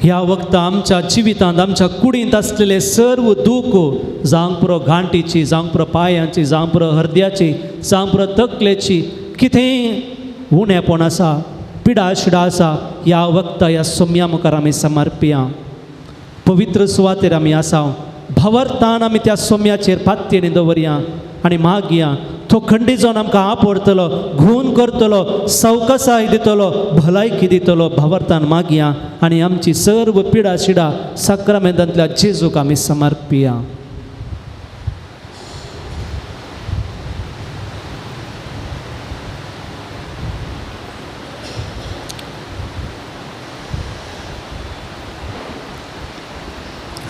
ह्या वक्ता आमच्या जिवितांत, आमच्या कुडींत आसलेले सर्व दूख, जावं पुरो घांटीची, जावं पुरो पांयांची, जावं पुरो हृदयाची, जावं पुरो तकलेची, कितेंय उणेपण आसा, पिडा शिडा आसा, ह्या वक्ता ह्या सोम्या मुखार आमी समर्पया. पवित्र सुवातेर आमी आसा. भावर्तान आमी त्या सोम्याचेर पातयेनी दवरया आनी मागया. तो खंडी जावन आमकां आपडटलो, गूण करतलो, सवकसाय दितलो, भलायकी दितलो. भावर्तान मागया आनी आमची सर्व पिडा शिडा साक्रामेंतांतल्या जेजूक आमी समर्पया.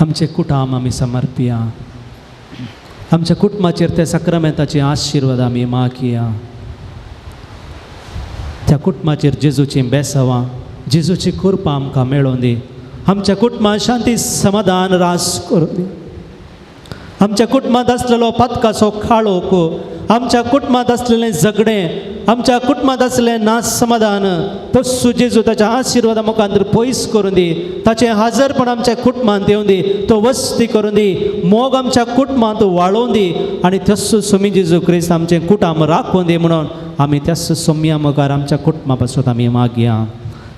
आमचे कुटाम आमी समर्पया. आमच्या कुटुंबाचेर त्या साक्रामेंताचे आशिर्वाद आमी मागया. त्या कुटुंबाचेर जेजूची बेसावां, जेजूची कृपा आमकां मेळोवन दी. आमच्या कुटुंबांत शांती समाधान रास करून दी. आमच्या कुटुंबांत आसलेलो पातकाचो काळोख, आमच्या कुटुंबांत आसलेलें झगडें, आमच्या कुटुंबांत आसलेलें नास समाधान, तस्सो जेजू ताच्या आशिर्वादा मुखार पयस करून दी. ताचें हाजरपण आमच्या कुटुंबांत येवन दी. तो वस्ती करून दी. मोग आमच्या कुटुंबांत वाळोवन दी. आनी तस्सो स्वामी जेजू क्रिस्त आमचें कुटाम राखून दी म्हणून आमी त्याच सोम्या मुखार आमच्या कुटुंबा पासून आमी मागया.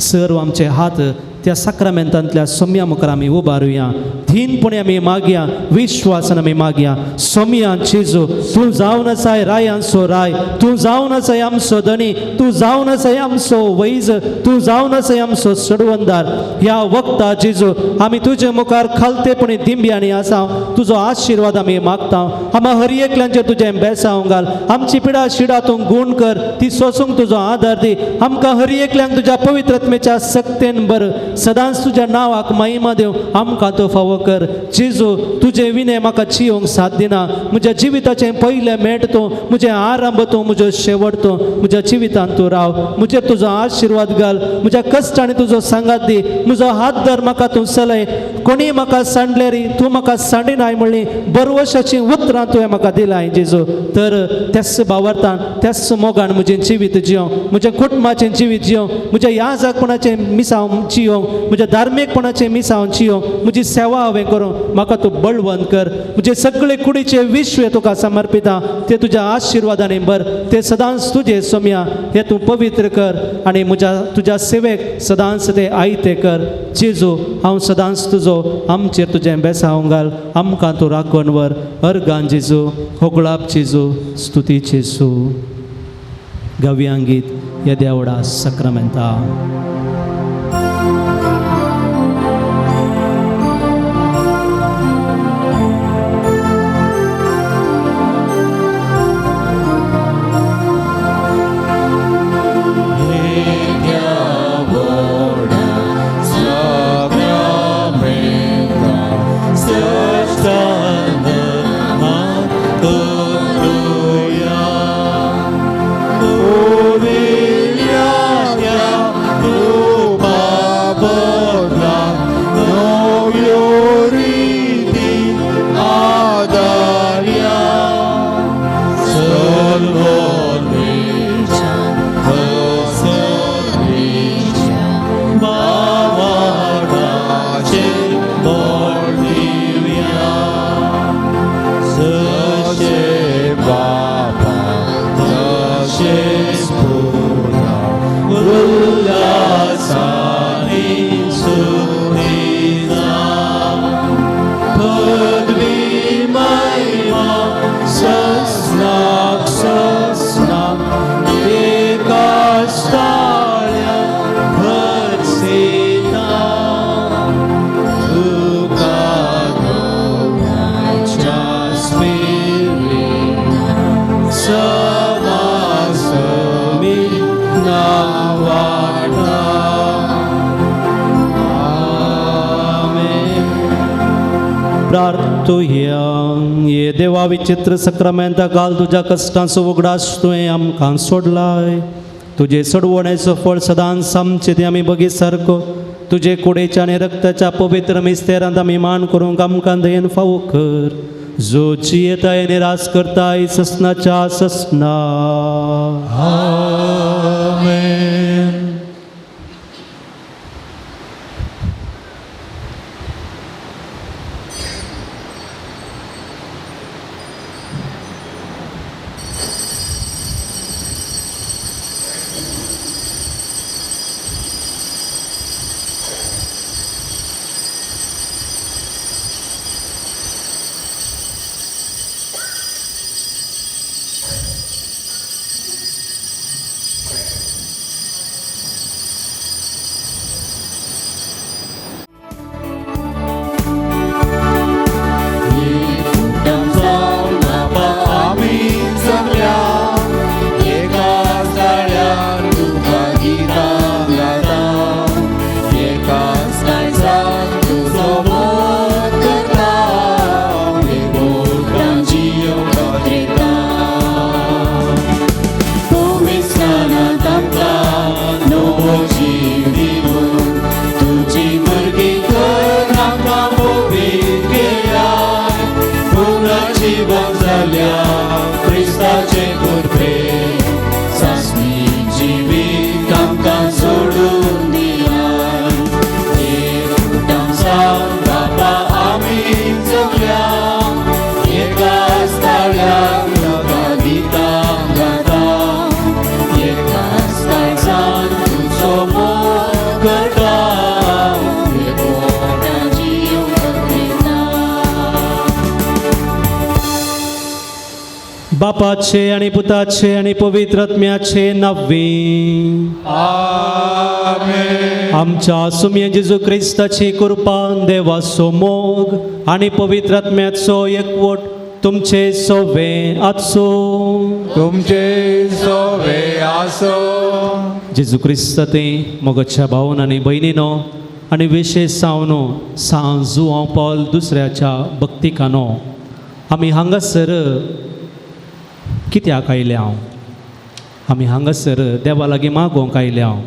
सर्व आमचे हात त्या साक्रामेंतांतल्या सोम्या मुखार आमी उबारुया. धीनपणे आमी मागया, विश्वासान आमी मागया. सोम्या जेजू, तूं जावन आसाय रायांचो राय, तूं जावन आसाय आमचो धनी, तूं जावन आसाय आमचो वैज, तूं जावन आसाय आमचो सडवंदार. ह्या वक्ता जेजू आमी तुजे मुखार खालतेपणी दिंब्यांनी आसा. तुजो आशिर्वाद आमी मागता. आम्हा हर एकल्यांचेर तुजें बेसांव घाल. आमची पिडा शिडा तूं गूण कर, ती सोसूंक तुजो आदार दी. आमकां हर एकल्यांक तुज्या पवित्र आत्म्याच्या शक्तीन भर. सदांच तुज्या नांवाक महिमा देव आमकां तो फावो कर जेजू तुजे विने म्हाका जियोंक साथ दिना म्हज्या जिविताचें पयलें मेट तूं म्हजें आरंभ तूं म्हजो शेवट तूं म्हज्या जिवितांत तूं राव म्हजेर तुजो आशिर्वाद घाल म्हज्या कश्टांनी तुजो सांगात दी म्हजो हात धर म्हाका तूं चलय कोणी म्हाका सांडले री तूं म्हाका सांडिनाय म्हणली बरवशाची उतरां तुवें म्हाका दिलाय जेजू तर त्याच भावार्थान त्याच मोगान म्हजें जिवीत जियोंक म्हज्या कुटुंबाचें जिवीत जियोंक म्हज्या याजकपणाचें मिसांव जियोंक म्हज्या धार्मीकपणाचें मिसांव जियोंक म्हजी सेवा हांवें करूंक म्हाका तूं बळवंत कर म्हजे सगळे कुडीचे विश्व तुका समर्पिता ते तुज्या आशिर्वादांनी भर ते सदांच तुजे सोम्या हे तूं पवित्र कर आनी तुज्या सेवेक सदांच ते आयते कर जेजू हांव सदांच तुजो आमचेर तुजें बेसांव घाल आमकां तूं राखण वर अर्गां जेजू होगळाप जेजू स्तुती जेजू गव्यांगीत ह्या देवळा सक्रामेंता प्रार्थुया ये देवा विचित्र सक्रामेंता घाल तुज्या कश्टांचो उगडास तुवें आमकां सोडलाय तुजे सोडवणेचो फळ सदांच आमचें तें आमी बगी सारको तुजे कुडेच्या आनी रक्ताच्या पवित्र मिस्तेरांत आमी मान करूंक आमकां दयेन फावो कर जो जियेताय आनी रास करताय ससनाच्या ससना आमेन. बापाचे आणि पुताचे आणि पवित्र आत्म्याचे नावे आमेन. आमच्या सुम्य जेजू ख्रिस्ताची कृपा देवाचो मोग आणि पवित्र आत्म्याचो एकवट तुमचे सोवे आसो तुमचे सोवे आसो. जेजू ख्रिस्त ते मोगाच्या भावन आणि बहिणीनो आनी विशेश जावन सांजू हांव पॉल दुसऱ्याच्या भक्तिकानो आमी हांगासर कित्याक आयले हांव आमी हांगासर देवा लागीं मागोवंक आयले हांव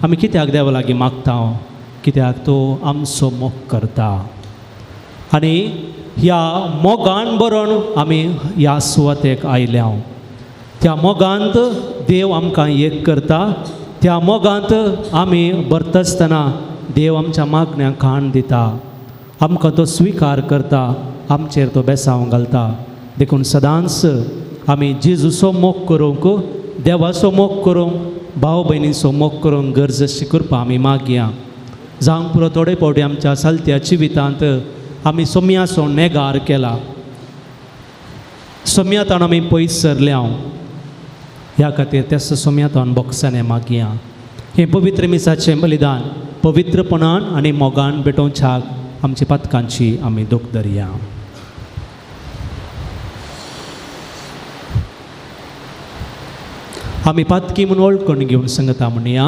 आमी कित्याक देवा लागीं मागता हांव कित्याक तो आमचो मोग करता आनी ह्या मोगान बरोवन आमी ह्या सुवातेक आयले हांव त्या मोगांत देव आमकां एक करता त्या मोगांत आमी भरता आसतना देव आमच्या मागण्यांक खाण दिता आमकां तो स्विकार करता आमचेर तो बेसांव घालता देखून सदांच आमी जेजूचो मोग करूंक देवाचो मोग करूंक भाव भयणीचो मोग करूंक गरजेची करपा आमी मागया जावंक पुरो थोडे फावटी आमच्या चलत्या जिवितांत आमी सोम्याचो नेगार केला सोम्यातान आमी पयस सरले हांव ह्या खातीर तेच सोम्यातान बोगसाने मागया हें पवित्र मिसाचें बलिदान पवित्रपणान आनी मोगान भेटोवच्याक आमची पातकांची आमी दूख धरया आमी पातकी म्हणून वळखून घेवन सांगता म्हणया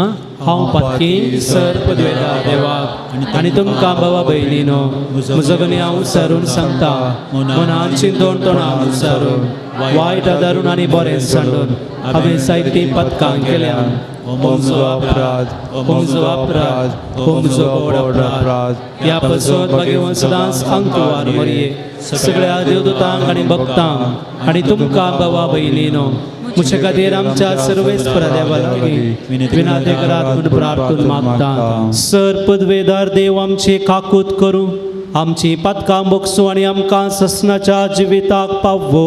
हांव पातकी सर पदवेला देवाक आनी तुमकां भावा भयणीनो म्हजो गणे हांव उसारून सांगता मनान चिंतून तोंडान उसारून वायट आदारून आनी बरें सांडून हांवें जायती पातकां केल्यान म्हजो अपराध म्हजो अपराध म्हजो गोड अपराध ह्या पसत भाग्यवान सदांच अंतवार मरये सगळ्या देवदूतांक आनी भक्तांक आनी तुमकां भावा भयणीनो मुझे खातीर आमच्या सर्वेस्परा देवा लागीं विनाते करात म्हूण प्रार्थून मागता सर पदवेदार देव आमची काकूत करूं आमची पातकां बोगसूं आनी आमकां ससनाच्या जिविताक पावो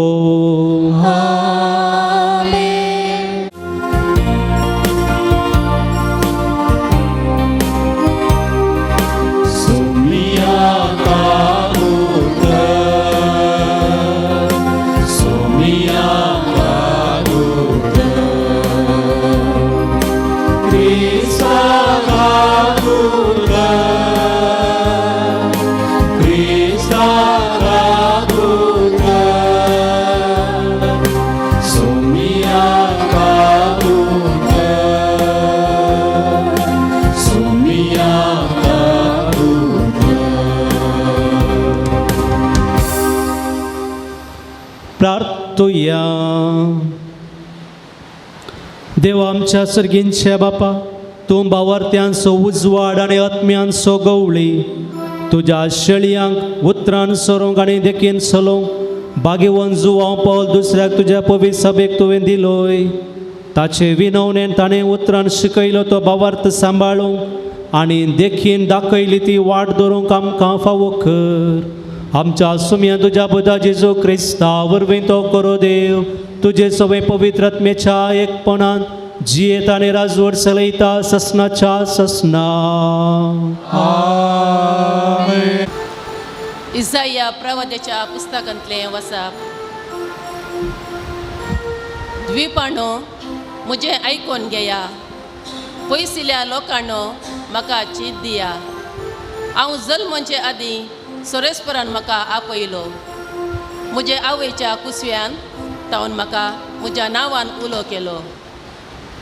प्रार्थुया देव आमच्या सर्गींच्या बापा तूं भावार्थ्यांचो उजवाड आनी आत्म्यांचो गवळी तुज्या शेळयांक उतरान सरोंक आनी देखीन चलोवंक भाग्यवान जुवांव पॉल दुसऱ्याक तुज्या पवित्र सभेक तुवें दिलोय ताचे विनवणेन ताणें उतरान शिकयलो तो भावार्थ सांबाळूंक आनी देखीन दाखयली ती वाट धरूंक आमकां फावो कर आमच्या सुम्या तुज्या पुता जेजू क्रिस्ता वरवीं तो करो देव तुजे सगळे पवित्र आत्मेच्या एकपणान जियेत आनी राजवट चलयता ससनाच्या ससना इसाया प्रवाद्याच्या पुस्तकांतलें वाचप द्विपाणो म्हजें आयकून घेया पयसिल्या लोकांनो म्हाका चीत दिया हांव जल्माचे आदीं सोरेस्परान म्हाका आपयलो म्हजे आवयच्या कुसव्यान तावन म्हाका म्हज्या नांवान उलो केलो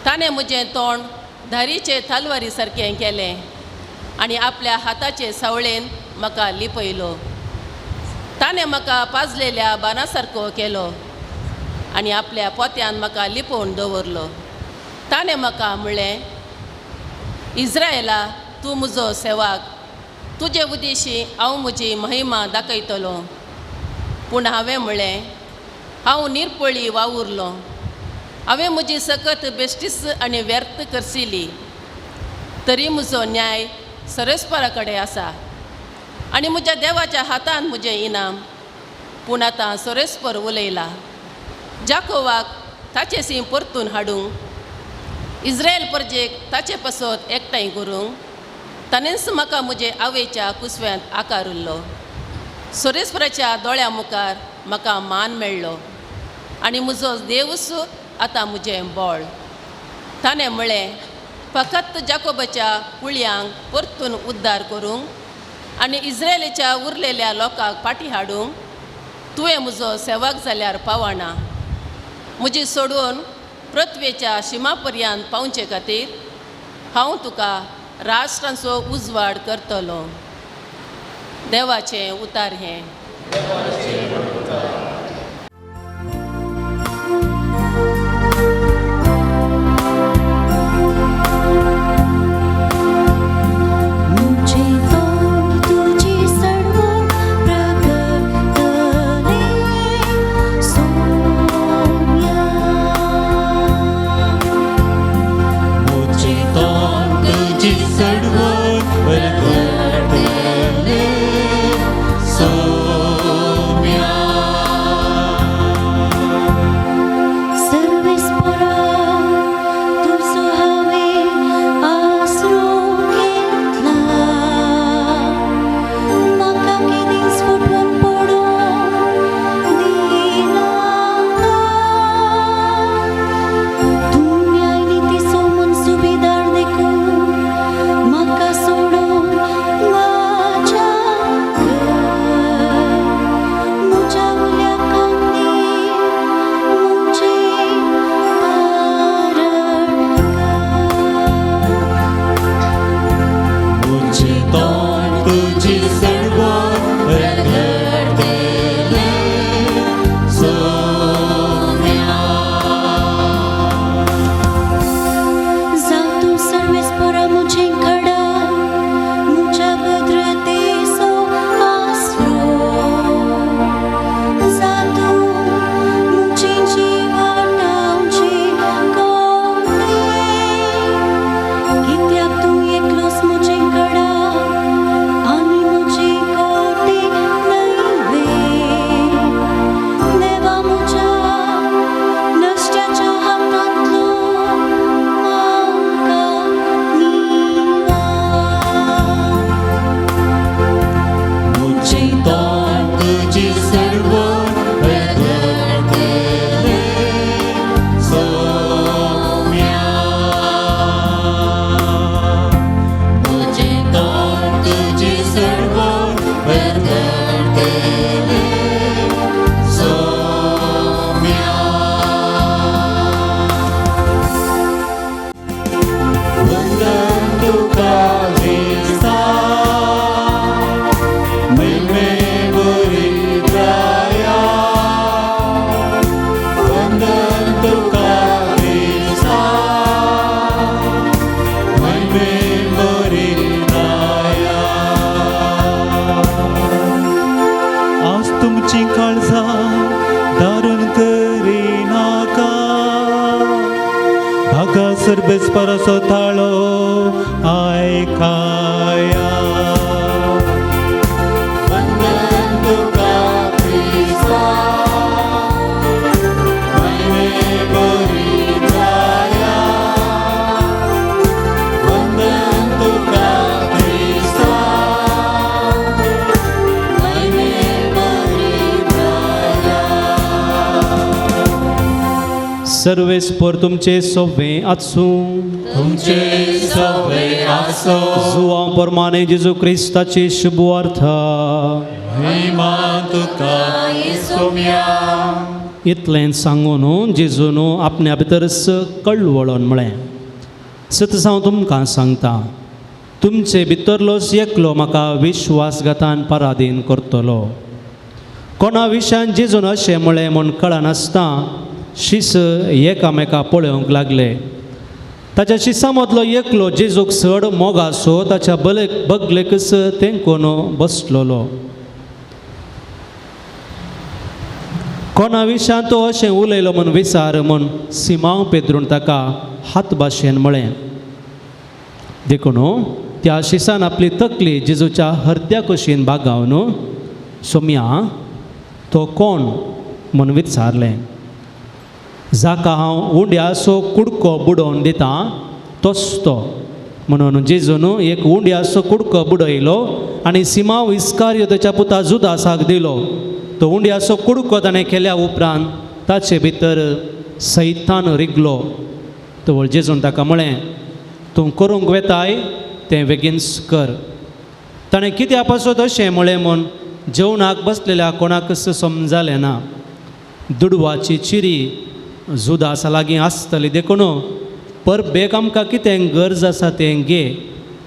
ताणें म्हजें तोंड धारीचे तलवारी सारकें केलें आनी आपल्या हाताचे सावळेन म्हाका लिपयलो ताणें म्हाका पाजलेल्या बाना सारको केलो आनी आपल्या पोत्यान म्हाका लिपोवन दवरलो ताणें म्हाका म्हणलें इस्रायेला तूं म्हजो सेवाक तुजे उद्देशी हांव म्हजी महिमा दाखयतलो पूण हांवें म्हणलें हांव निरपळी वावुरलो हांवें म्हजी सकत बेश्टीस आनी व्यर्थ करशिली तरी म्हजो न्याय सोरेस्परा कडेन आसा आनी म्हज्या देवाच्या हातान म्हजें इनाम पूण आतां सोरेस्पर उलयला जाकोवाक ताचे सी परतून हाडूंक इस्रायल परजेक ताचे पासत एकठांय करूंक ताणेंच म्हाका म्हजे आवयच्या कुसव्यांत आकारिल्लो सोरेस्पराच्या दोळ्या मुखार म्हाका मान मेळ्ळो आनी म्हजो देवूच आतां म्हजें बोळ ताणें म्हणलें फकत जाकोबाच्या कुळयांक परतून उद्दार करूंक आनी इस्रायेलीच्या उरलेल्या लोकांक फाटीं हाडूंक तुवें म्हजो सेवक जाल्यार पावना म्हजी सोडून पृथ्वेच्या शिमा पर्यंत पावचे खातीर हांव तुका राष्ट्रांचो उजवाड करतलो. देवाचें उतार हें. मुझे तो तुझी सर्व प्रगटले सोम्या. मुझे तो तुझी सर्व प्रगटले सोम्या. सर्वेस्परा तुझो हांवें आसरो घेतला. म्हाका केदींच फुटून पडूंक दिनाका. तूं न्याय नितीचो म्हूण सुबेदार देखून म्हाका सोडून म्हाज्या म्हज्या उल्या कांदीर मुझे मुझे तो तुझी सर्व प्रगटले सोम्या. जातू सर्वेस्परा मुझे घडा मुझ्या भद्रतेचो आसरो. जातू मुझी जिवाटांची कोंडे. कित्याक तूं एकलोच मुझे घडा आनी मुझे कोटे नैवे. देवा मुझ्या नश्टाच्या हातांतलो म्हाका निवार. मुझे तो तुझी सर्व प्रगटले सोम्या. मुझे तो तुझी सर्व प्रगटले सोम्या. वंदन तुका ख्रिस्ता, महिमे बरी दया. वंदन तुका ख्रिस्ता, महिमे बरी दया. आज तुमची काळजां दारून करिनाका. भागा सर्वेस्पराचो ताळो आयकाया. वंदन तुका ख्रिस्ता, महिमे बरी दया. वंदन तुका ख्रिस्ता, महिमे बरी दया. सर्वेस्पर तुमचे सोवे आसूं. तुमचे सवे आसो. जुवा प्रमाणे जेजू क्रिस्ताची शुभवार्थ. महिमा तुका सोम्या. इतलें सांगून जेजून आपल्या भितर कळवळोन म्हळें, सत हांव तुमकां सांगता, तुमचे भितरलोच एकलो म्हाका विश्वासघातान पराधीन करतलो. कोणा विशयान जेजून अशें म्हळें म्हूण कळनासता शीस एकामेका पळोवंक लागले. ताच्या शिसा मदलो एकलो जेजूक चड मोगासो ताच्या बगलेकच तेंकून बसलोलो. कोणा विशयान तो अशें उलयलो म्हूण विचार म्हूण सिमांव पेद्रून ताका हात भाशेन म्हळें. देखून त्या शिसान आपली तकली जेजूच्या हृदया कुशीन बागावन सोम्या तो कोण म्हूण विचारलें. जाका हांव उंड्याचो कुडको बुडोवन दिता तोच तो म्हणून जेजून एक उंड्याचो कुडको बुडयलो आनी सिमांव इस्कारियोताच्या पुता जुदासाक दिलो. तो उंड्याचो कुडको ताणें केल्या उपरांत ताचे भितर सैतान रिगलो. तो जेजून ताका म्हळें, तूं करूंक वेताय तें बेगीन कर. ताणें कित्या पासून अशें म्हळें म्हूण जेवणाक बसलेल्या कोणाकच समजलें ना. दुडवाची चिरी जुदासा लागीं आसतली देखून परबेक आमकां कितें गरज आसा तें घे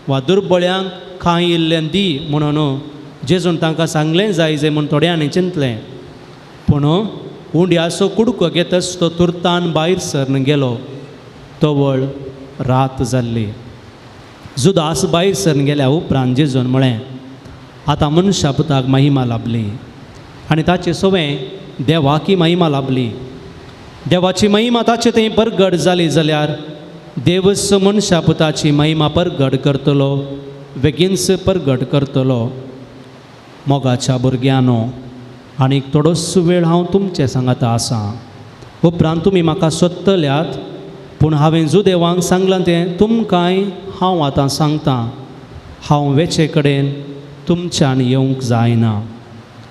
वा दुर्बळ्यांक खाय इल्लें दी म्हणून जेजून तांकां सांगलें जाय म्हूण थोड्यांनी चिंतलें. पूण हुंड्याचो कुडको घेतच तो तुर्तान भायर सरन गेलो. तोवळ रात जाल्ली. जुदास भायर सरन गेल्या उपरांत जेजून म्हळें, आतां मनशा पुताक महिमा लाभली आनी ताचें सगळें देवाकी महिमा लाभली. देवाची महिमा ताचे थंय परगट जाली जाल्यार देवच मनशा पुताची महिमा परगट करतलो, बेगीनच परगट करतलो. मोगाच्या भुरग्यानो, आनीक थोडोसो वेळ हांव तुमचे सांगाता आसा. उपरांत तुमी म्हाका सोदतल्यात, पूण हांवें जो देवाक सांगलां तें तुमकांय हांव आतां सांगतां. हांव वेचे कडेन तुमच्यान येवंक जायना.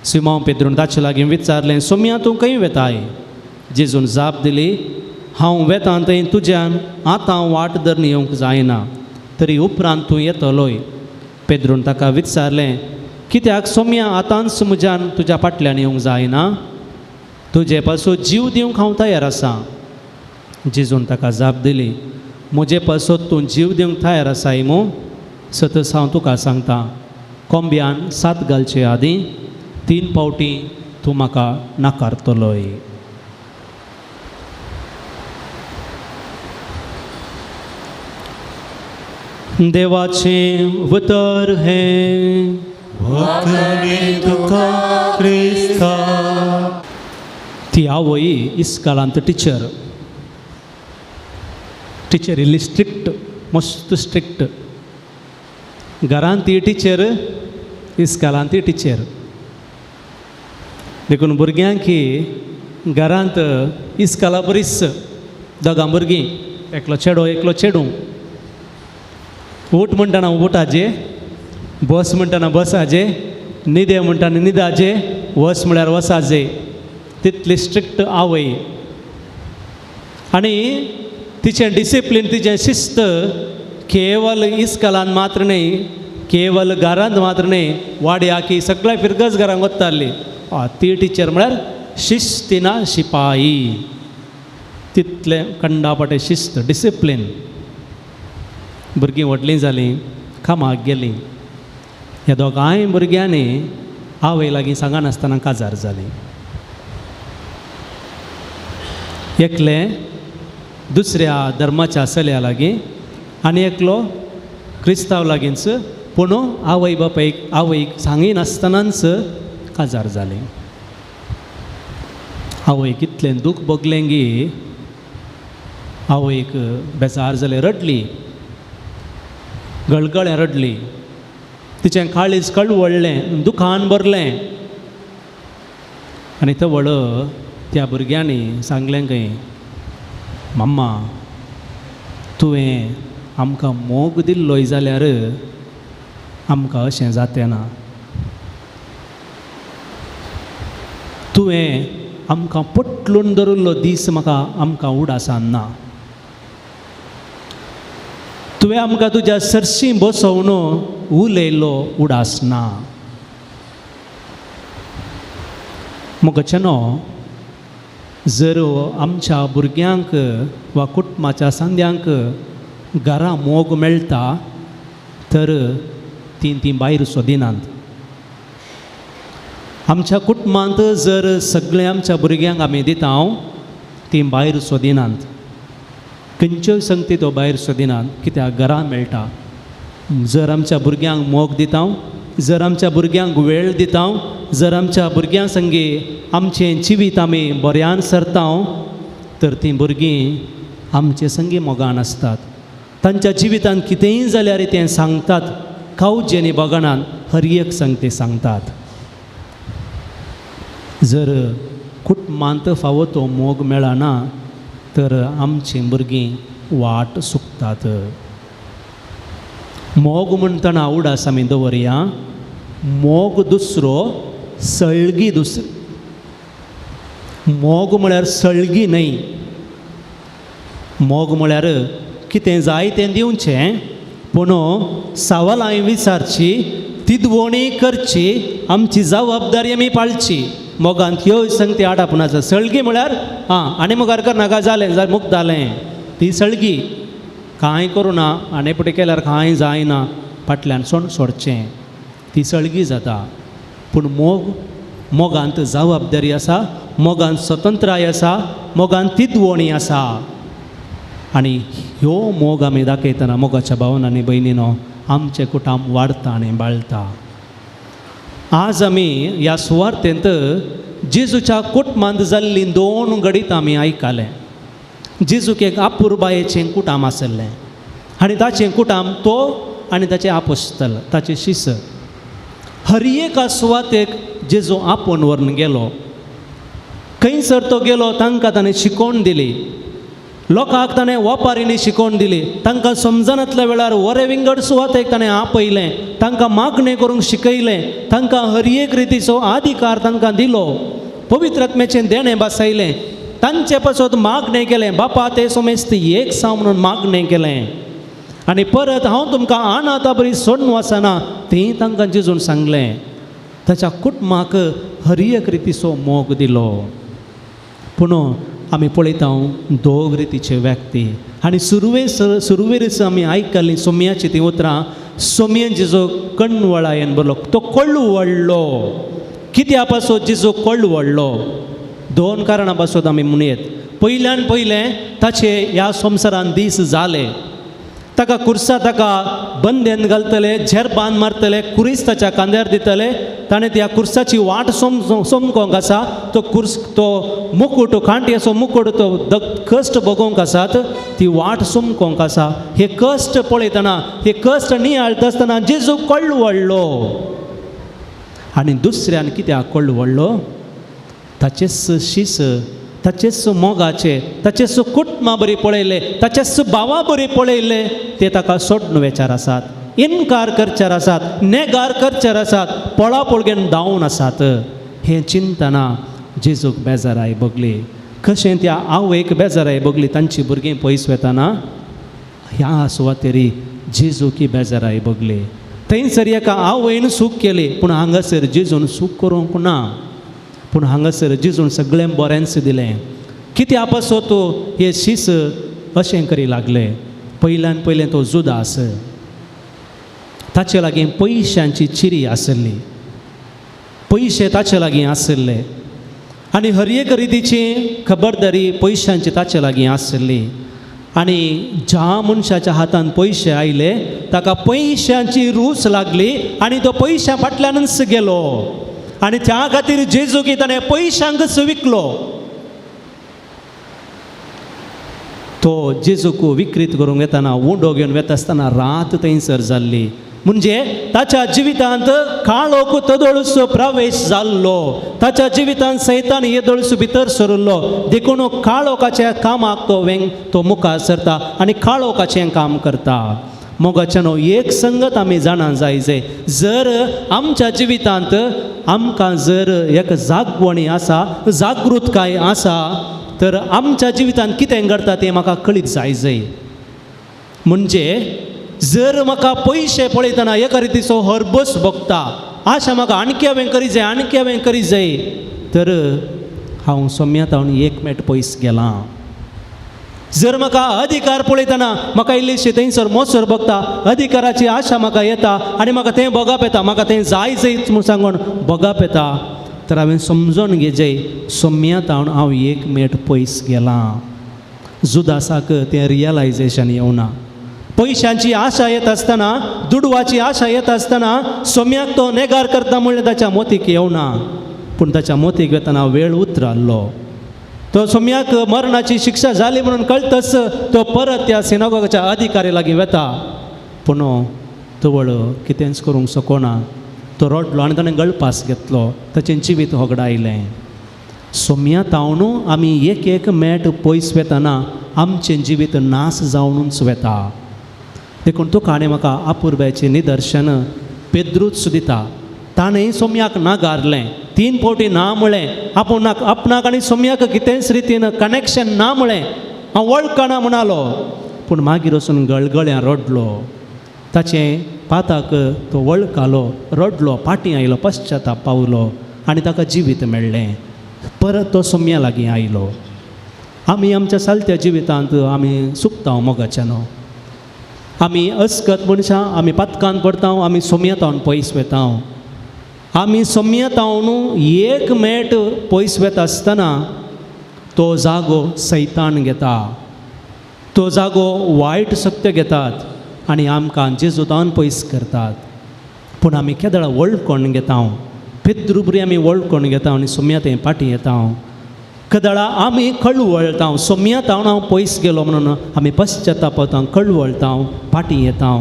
सिमोन पेद्रून ताचे लागीं विचारलें, सोम्या तूं खंय वेताय? जेजून जाप दिली, हांव वेतां थंय तुज्यान आतां वाट धरून येवंक जायना, तरी उपरांत तूं येतलोय. पेद्रून ताका विचारलें, कित्याक सोम्या आतांच म्हज्यान तुज्या फाटल्यान येवंक जायना? तुजे पासून जीव दिवंक हांव तयार आसां. जेजून ताका जाप दिली, म्हजे पासून तूं जीव दिवंक तयार आसाय मू? सतस हांव तुका सांगतां, कोंब्यान 7 घालचे आदीं 3 फावटी तूं म्हाका नाकारतलोय. देवाचें उतर हें वखणी तुका क्रिस्ता. ती आवय इस्कालांत टिचर इल्ली स्ट्रिक्ट, मस्त स्ट्रिक्ट. घरांत ती टिचर, इस्कालांत ती टिचर. देखून भुरग्यांक घरांत इस्काला बरीच दोगां भुरगीं, एकलो चेडो एकलो चेडूं. उठ म्हणटाना उठाजे, बस म्हणटाना बसाजे, न्हिदे म्हणटाना न्हिदाजे, वस म्हळ्यार वसाजे. तितली स्ट्रिक्ट आवय. आनी तिचें डिसिप्लीन, तिचें शिस्त केवल इस्कालान मात्र न्ही, केवल घरांत मात्र न्ही, वाड्याकी सगळ्या फिरगस घरांक वताली. ती टिचर म्हळ्यार शिस्तिना शिपाई. तितलें कंडापाटें शिस्त, डिसिप्लीन. भुरगीं व्हडलीं जालीं, कामाक गेलीं. ह्या दोगांय भुरग्यांनी आवय लागीं सांगनासतना काजार जालीं. एकले दुसऱ्या धर्माच्या चल्या लागीं आनी एकलो क्रिस्तांव लागींच. पूण आवय आवयक सांगिनासतनाच काजार जालें. आवय कितलें दूख भोगलें गी. आवयक बेजार जालें, रडली, गळगळें रडली. तिचें काळीज कळवळ्ळें, दुखान भरलें. आनी तो व्हड त्या भुरग्यांनी सांगलें खंय, मम्मा तुवें आमकां मोग दिल्लोय जाल्यार आमकां अशें जातें ना. तुवें आमकां पटलून धरिल्लो दीस आमकां उडासान ना. तुवें आमकां तुज्या सरशी बसोवन उलयल्लो उडास ना. मोगचेनो, जर आमच्या भुरग्यांक वा कुटुंबाच्या सांद्यांक घरा मोग मेळटा तर ती भायर सोदिनात. आमच्या कुटुंबांत जर सगळे आमच्या भुरग्यांक आमी दिता ती भायर सोदिनात. खंयच्योय संगती तो भायर सोदिनात, कित्याक घरा मेळटा. जर आमच्या भुरग्यांक मोग दिता, जर आमच्या भुरग्यांक वेळ दिता, जर आमच्या भुरग्यां संगी आमचें जिवीत आमी बऱ्यान सरता तर तीं भुरगीं आमचे संगी मोगान आसतात. तांच्या जिवितान कितेंय जाल्यार तें सांगतात. कावजेनी बगणान हर एक संगती सांगतात. जर कुटुंबांत फावो तो मोग मेळना तर आमचीं भुरगीं वाट चुकतात. मोग म्हणटना उडास आमी दवरया. मोग दुसरो, सळगी दुसरी. मोग म्हळ्यार सळगी न्हय. मोग म्हळ्यार कितें जाय तें दिवचें, पूण सवालां विचारची, तिदवणी करची, आमची जबाबदारी आमी पाळची. मोगांत ह्यो संगती आडापणाचो. सळगी म्हळ्यार आनी मुखार करनाका जालें जाल्यार मुक्त जालें, ती सळगी. कांय करूं ना आनी पुटी केल्यार कांय जायना फाटल्यान सोडचें ती सळगी जाता. पूण मोगांत जबाबदारी आसा, मोगांत स्वतंत्राय आसा, मोगांत तिदवणी आसा. आनी ह्यो मोग आमी दाखयतना मोगाच्या भावान आनी भयणीनो आमचें कुटुंब वाडटा आनी बाळटा. आज आमी ह्या सुवार्थेंत जेजूच्या कुटुंबांत जाल्लीं 2 गडीत आमी आयकलें. जेजूक एक आपुरबायेचें कुटुंब आसलें आनी ताचें कुटुंब तो आनी ताचे आपोस्तल ताचे शिस. हर एका सुवातेक जेजू आपोवन व्हरून गेलो. खंयसर तो गेलो तांकां ताणें शिकोवन दिली. लोकांक ताणें वेपारींनी शिकोवन दिली. तांकां समजनातल्या वेळार वरे विंगड सुवातेक ताणें आपयलें. तांकां मागणें करूंक शिकयलें. तांकां हर एक रितीचो अधिकार तांकां दिलो. पवित्र आत्म्याचें देणें बसयलें. तांचे पासून मागणें केलें, बापा ते सोमेस्त एक साव म्हणून मागणें केलें. आनी परत हांव तुमकां अनाथा बरी सोडून वचना तें तांकां जेजून सांगलें. ताच्या कुटुंबाक हर एक रितीचो मोग दिलो. पूण आमी पळयता 2 रितीचे व्यक्ती. आनी सुरवेर आमी आयकल्लीं सोमयाची तीं उतरां. सोमयेन जेजो कण्वळायेन बरलो, तो कळू वळलो. कित्या पासून जेजू कळू वळलो? 2 कारणां पासून आमी म्हणयत. पयल्यान पयलें ताचे ह्या संवसारान दीस जाले. ताका कुर्सा ताका बंदेन घालतले, झेर बांद मारतले, कुरीस ताच्या कांद्यार दितले. ताणें त्या कुर्साची वाट सोमकोंक आसा. तो मुकूट खांटयेचो मुकूट तो कश्ट भोगोवंक आसात. ती वाट सोमकोंक आसा. हे कश्ट पळयतना, हे कश्ट नियाळटा आसतना जेजू कळू वळलो. आनी दुसऱ्यान कित्याक कळू वळलो? ताचेच शिस, ताचेच मोगाचे, ताचेच कुटुंबा बरी पळयले, ताचेच भावा बरी पळयले ते ताका सोडून वेचार आसात, इन्कार करचार आसात, नेगार करचार आसात, पळापळ घेवन धांवन आसात. हें चिंतना जेजूक बेजाराय भोगली. कशें त्या आवयक बेजाराय भोगली तांची भुरगीं पयस वेताना, ह्या सुवातेरी जेजूकी बेजाराय भोगली. थंयसर एका आवयन सूख केली, पूण हांगासर जेजून सूख करूंक ना. पूण हांगासर जेजून सगळें बरेंच दिलें. कित्या पासून तो हे शीस अशें करी लागलें? पयल्यान पयलें तो जुदास. ताचे लागीं पयशांची चिरी आसली. पयशे ताचे लागीं आसले आनी हर एक रितीची खबरदारी पयशांची ताचे लागीं आसली. आनी ज्या मनशाच्या हातान पयशे आयले ताका पयशांची रूच लागली आनी तो पयशां फाटल्यानच गेलो. आनी त्या खातीर जेजूकी ताणें पयशांकच विकलो. तो जेजूक विक्रीत करूंक येताना, उंडो घेवन वता आसतना रात थंयसर जाल्ली. म्हणजे ताच्या जिवितांत काळोख तदोळूच प्रवेश जाल्लो. ताच्या जिवितांत सैतान येदोळूच भितर सरलो. देखून काळोखाच्या कामाक तो मुखार सरता आनी काळोखाचें काम करता. मोगाच्यानो एक संगत आमी जाणा जाय. जर आमच्या जिवितांत आमकां जर एक जागवणी आसा, जागृतकाय आसा, तर आमच्या जिवितांत कितें घडटा तें म्हाका कळीत जाय. म्हणजे जर म्हाका पयशे पळयतना एका रितीचो हरबस भोगता, आशा म्हाका आणकी हांवें करी जाय, आणकी हांवें करी जाय, तर हांव सोम्यांत हांव 1 मेट पयस गेलां. जर म्हाका अधिकार पळयतना म्हाका इल्लीशी थंयसर मोसर भोगता, अधिकाराची आशा म्हाका येता आनी म्हाका तें भोगप येता, म्हाका तें जाय म्हूण सांगून भोगप येता, तर हांवें समजून घेजय सोम्यांत हांव 1 मेट पयस गेलां. जुदासाक तें रियलायजेशन येवना. पयशांची आशा येत आसतना, दुडवाची आशा येत आसतना सोम्याक तो नेगार करता म्हणल्यार ताच्या मोतीक येवना. पूण ताच्या मोतीक वेतना वेळ उतराल्लो. तो सोम्याक मरणाची शिक्षा जाली म्हणून कळटच तो परत त्या सिनागोगाच्या अधिकारी लागीं वता. पूण तवळ कितेंच करूंक शकना. तो रडलो आनी ताणें गळपास घेतलो. ताचें जिवीत होगडायलें. सोम्यांत न्हू आमी एक मेट पयस वेतना आमचें जिवीत नास जावनूच वेता. देखून तुका आनी म्हाका अपुर्बायेचें निदर्शन पेद्रूच दिता. ताणें सोम्याक नागारलें, 3 फावटी ना म्हळें, आपणाक आनी सोम्याक कितेंच रितीन कनेक्शन ना म्हळें, हांव वळखना म्हणालो. पूण मागीर वचून गळगळ्यान रडलो. ताचें पाताक तो वळखालो, रडलो, फाटीं आयलो, पश्चाताप पावलो आनी ताका जिवीत मेळ्ळें. परत तो सोम्या लागीं आयलो. आमी आमच्या चलत्या जिवितांत आमी चुकता मोगाच्यानो. आमी अस्कत मनशां आमी पातकान पडटा आमी सोमयेतावन पयस वेता आमी सोमयेतावन एक मेट पयस वेता आसतना तो जागो सैतान घेता तो जागो वायट सत्य घेतात आनी आमकां जेजुतान पयस करतात पूण आमी केदळा वळखून घेता पेद्रुबरी आमी वळखून घेता आनी सोमयातें पाटी येता कदळा आमी कळवळटा सोमयातावन हांव पयस गेलो म्हणून आमी पश्चातापता कळवळटा पाटी येता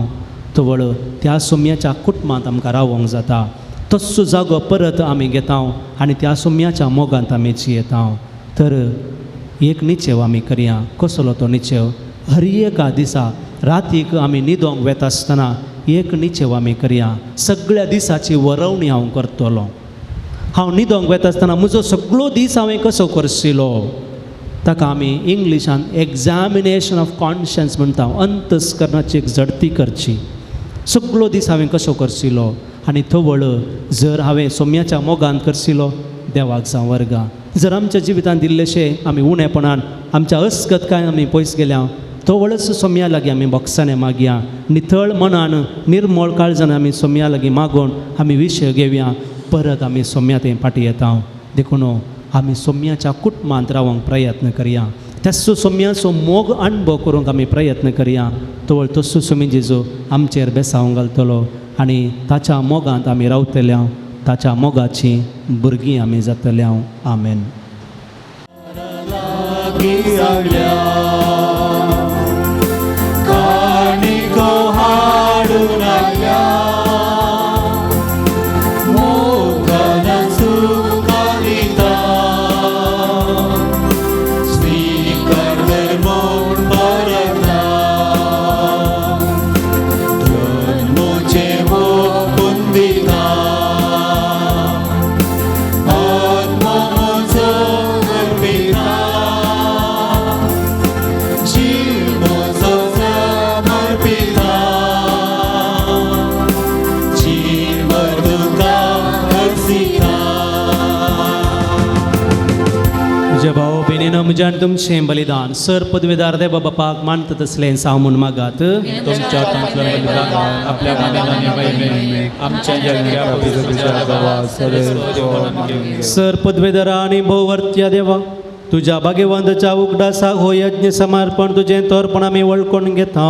तवळ त्या सोमयाच्या कुटुंबांत आमकां रावोंक जाता तस्सो जागो परत आमी घेता आनी त्या सोमयाच्या मोगांत आमी जियेता तर एक निचेव आमी करया कसलो तो निचेव हर एका दिसा रातीक आमी न्हिदोंक वेता आसतना एक निचेव आमी करया सगळ्या दिसाची वरवणी हांव करतलो हांव न्हिदोंक वेता आसतना म्हजो सगळो दीस हांवें कसो करशिलो ताका आमी इंग्लिशान एग्जामिनेशन ऑफ कॉन्शियन्स म्हणटा अंतस्करणाची एक झडती करची सगळो दीस हांवें कसो करशिलो आनी थवळ जर हांवें सोम्याच्या मोगान करशिलो देवाक जावं वर्गा जर आमच्या जिवितान दिल्लेशे आमी उणेपणान आमच्या अस्कतकाय आमी पयस गेल्या तो वळस सोम्या लागीं आमी बोक्साने मागया नितळ मनान निर्मळ काळजान आमी सोम्या लागीं मागून आमी विशय घेवया परत आमी सोम्या तें पाटी येता देखून आमी सोम्याच्या कुटुंबांत रावंक प्रयत्न करया तस्सो सोम्याचो मोग अणभव करूंक आमी प्रयत्न करया तवळ तस्सो सोमी जेजू आमचेर बेसांव घालतलो आनी ताच्या मोगांत आमी रावतल्या ताच्या मोगाची भुरगीं आमी जातल्या आमेन म्हज्यान तुमचें बलिदान सर पदवेदार देवा बापाक मानता तसलें सामून मागात तुमच्या तांतलं बलिदान आपल्या बलिदानी वयले आमच्या जल्ल्या पवित्र गावा सर पदवेदारा आनी भोवर्त्या देवा तुज्या भाग्यवंताच्या उगडासाक हो यज्ञ समर्पण तुजें तोरपण आमी वळखून घेता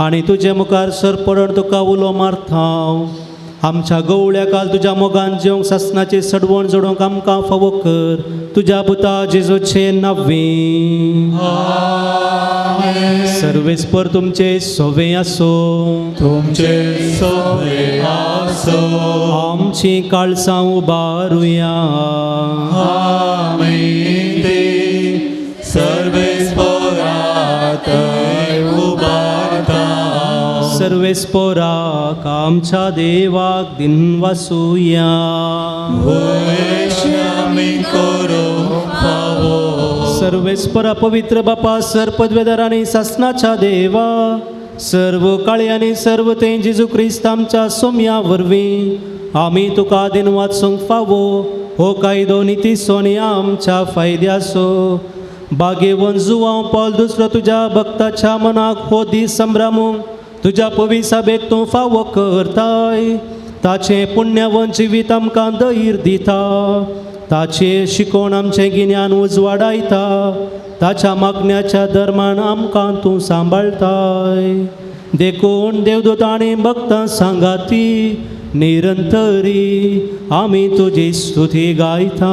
आनी तुजे मुखार सर पडोन तुका उलो मारता आमच्या गवळ्या काल तुज्या मोगान जेवंक सासनाची सडवण जोडूंक आमकां फावो कर तुज्या पुता जेजूचे नांवे सर्वेस्पर तुमचे सोवे आसो तुमचे सोवे आसो आमची काळसां उबारुया आमी ते सर्वेस्परात उबारता सर्वेस्पराक आमच्या देवाक दिन वासुया आमी करूं फावो सर्वेस्परा पवित्र बापा सर पदवेदार आनी सासनाच्या देवा सर्व काळी आनी सर्व तें जेजू क्रिस्त आमच्या सोम्या वरवीं आमी तुका दिन वाचूंक फावो हो कायदो नितीसो आनी आमच्या फायद्याचो बागेवन जुवांव पॉल दुसरो तुज्या भक्ताच्या मनाक हो दीस संभ्रमूंक तुज्या पवित्र सभेक तूं फावो करताय ताचें पुण्यवन जिवीत आमकां धैर्य दिता ताचें शिकोवन आमचें गिन्यान उजवाडायता ताच्या मागण्याच्या धर्मान आमकां तूं सांबाळताय देखून देवदूत आनी भक्तां सांगाती निरंतरी आमी तुजी स्तुती गायता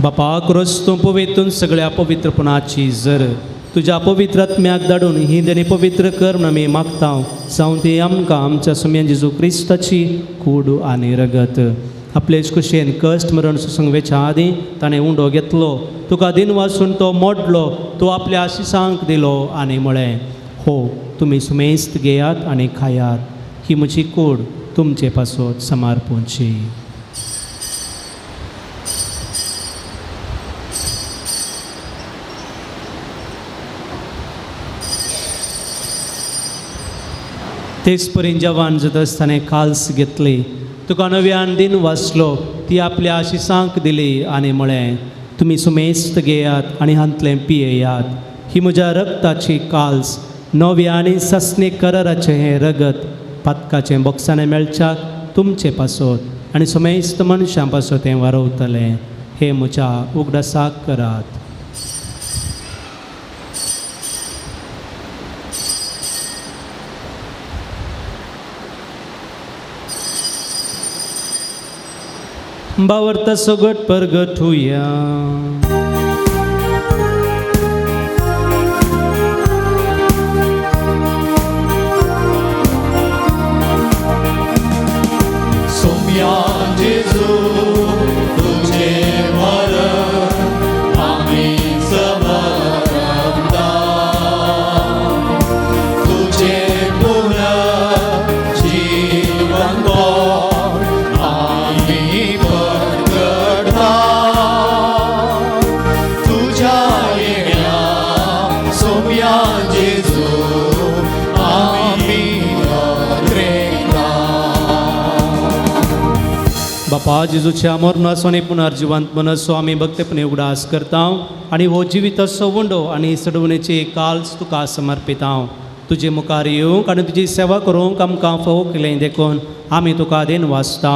बापाक रोज तूं पवित्र सगळ्या पवित्रपणाची जर तुज्या पवित्र आत्म्याक धाडून ही देणी पवित्र कर म्हूण आमी मागता जावं ती आमकां आमच्या सुम्यान जेजू क्रिस्ताची कूड आनी रगत. आपलेच कुशेन कश्ट मरण सुसंगेच्या आदीं ताणें उंडो घेतलो, तुका दिन वाचून तो मोडलो, तो आपल्या आशिसांक दिलो आनी म्हळें, हो तुमी सुमेस्त घेयात आनी खायात, ही म्हजी कूड तुमचे पासत समार्पूंची. तेच परीन जवान जाता आसतना काल्स घेतली, तुका नव्यान दिन वाचलो, ती आपल्या आशिसांक दिली आनी म्हळें, तुमी सुमेस्त घेयात आनी हांतलें पियेयात, ही म्हज्या रगताची काल्स, नव्या आनी सस्ने कराराचें हें रगत पातकाचें बॉक्सांनी मेळच्याक तुमचे पासत आनी सुमेस्त मनशां पासत हें वारवतलें. हे म्हज्या उगडासाक करात. बावर्ता सगट परगटुया. सोम्या जेजू तुझे मरण आम्ही समरता, तुझे पुन्हा जीवन कोण आम्ही परगटता, तुझ्या येण्या सोम्या जेजू आम्ही रेखता. बापा जेजूच्या मरणाचो आनी पुनर्जिवंत मनसो आमी भक्तीपणे उगडास करता आनी हो जिविताचो वंडो आनी सडवणेची काल्स तुका समर्पिता. तुजे मुखार येवंक आनी तुजी सेवा करूंक आमकां फोव केलें देखून आमी तुका देन वाचता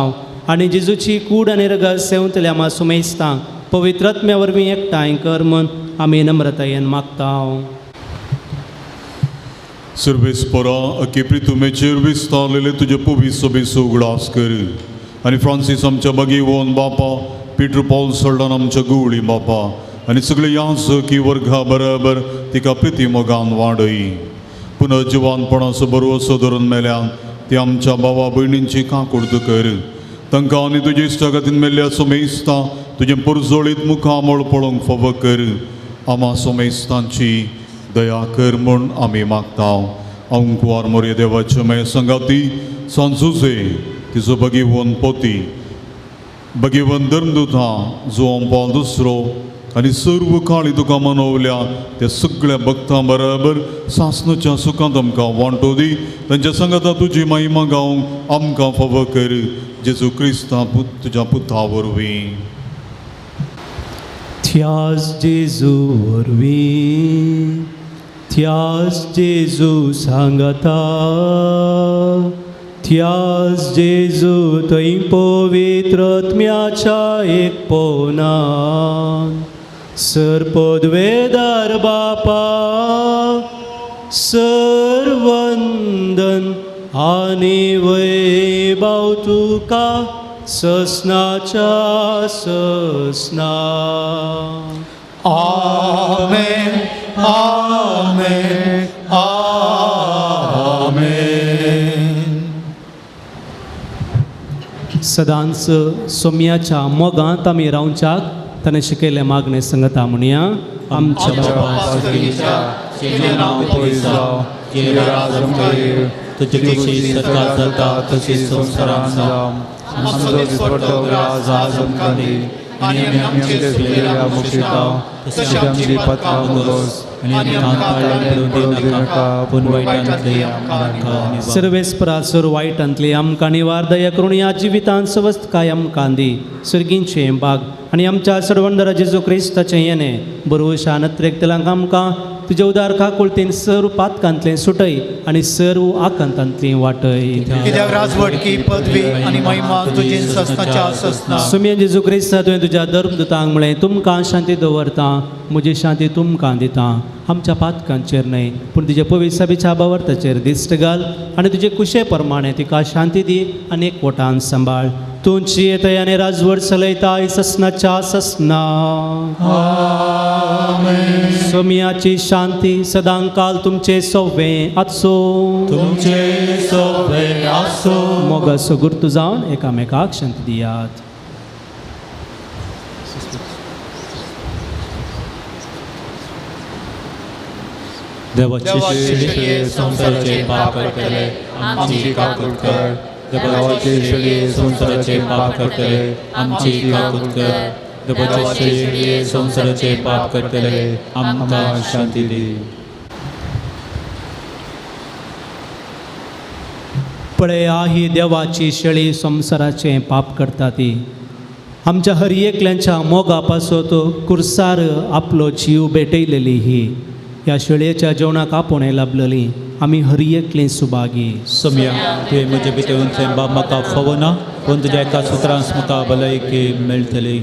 आनी जेजूची कूड आनी रगत सेवतल्या आमा सुमेस्तां पवित्र आत्म्या वरवीं एकठांय कर म्हूण आमी नम्रतायेन मागता. सर्वेस्परा अकेप्री तुमेचेर विस्तारलेले तुजे पवी सभेचो उगडास कर आनी फ्रांसीस आमच्या बागीवोन बापा, पीटर पॉल सर्डान आमच्या गुवळी बापा आनी सगळे याजकी वर्गा बरोबर तिका प्रिती मोगान वाडय. पुनर्जिवानपणाचो बरो असो धरून मेल्यान ती आमच्या भावा भयणींची काकूर्त कर. तांकां आनी तुजे इश्टागतीन मेल्ल्या सोमेस्तां तुजें परजोळीत मुखामळ पळोवंक फाव कर. आमा सोमेस्तांची दया कर म्हूण आमी मागता. अंकुवार मोरये देवाचे मे संगाती सांजुजे तिचो भगिवन पोती, भगिवन धर्मदूतां जुआंव पॉल दुसरो आनी सर्व काळी तुका मनवल्या त्या सगळ्या भक्तां बरोबर सासणाच्या सुखांत आमकां वांटो दी. तांच्या संगता तुजी महिमा गावंक आमकां फाव कर. जेजू क्रिस्ता तुज्या पुता वरवीं. थ्यास जेजू वरवीं, थ्यास जेजू सांगता, थ्यास जेजू थंय पवित्र आत्म्याच्या एकपणान सरपदवेदार बापा सर्वंदन आनी वैभव तुका ससनाच्या ससना. आमेन आमेन आमेन. सदांच सोम्याच्या मोगांत आमी रावच्याक ताणें शिकयले मागणे संगता म्हणया. आमच्या तुझे नाव पवित्र जावं, तुझे राज आमचेर, तुझी कशी सत्कार जाता तशी संवसारांत जावं. आमचो दिसपट्टो राज आज आमकां दी आनी आमी आमचेर केलेल्या मुखार तशी आमची पातळां मुगोस आनी आमकां पडून दिनाका पूण वायटांतली आमकां. सर्वेस्परासुर वायटांतली आमकां निवार दया करून ह्या जिवितांत सवस्त काय आमकां दी. सर्गींचें भाग आनी आमच्या सडवंडरा जेजू क्रिस्ताचें येणें बरोवशा नत्रेकतलांक आमकां तुज्या उदार काकुळतीन सर्व पातकांतलें सुटय आनी सर्व आकांतांतलीं वाटय. कित्याक राजवटकी पदवी आनी महिमा तुजी सस्ताच्या ससना. सुम्या जेजू क्रिस्ता तुवें तुज्या धर्मदुतांक म्हळें, तुमकां शांती दवरता, म्हजी शांती तुमकां दिता. आमच्या पातकांचेर न्हय पूण तुजे पवित्र सभेच्या बावर्ताचेर दिश्ट घाल आनी तुजे कुशे प्रमाणे तिका शांती दी आनी एकवटान सांबाळ. तुमची येतयाने राजवट चलयताय ससनाच्या ससना सोमियाची शांती सदांकाल तुमचे सव्वे आसो तुमचे सोबे आसो मोगाचो गुर्तू जावन एकामेकाक शांती दियात. देवाची शिळे संसाराचे पाप करतले आमची काकूट कर. देवाचे शिळे संसाराचे पाप करतले आमची काकूट कर. देवाचे शिळे संसाराचे पाप करतले आमकां शांती दी. पळया ही देवाची शेळी संसाराचे पाप करता ती आमच्या हर एकल्यांच्या मोगा पासत कुर्सार आपलो जीव भेटयलेली ही ह्या शेळयेच्या जेवणाक आपोणे लाभलेली आमी हर एकली सुभागी. सोम्या तुवें म्हजे भितर थंय बाब म्हाका फवना पूण तुज्या एका सुत्रांस म्हाका भलायकी मेळटली.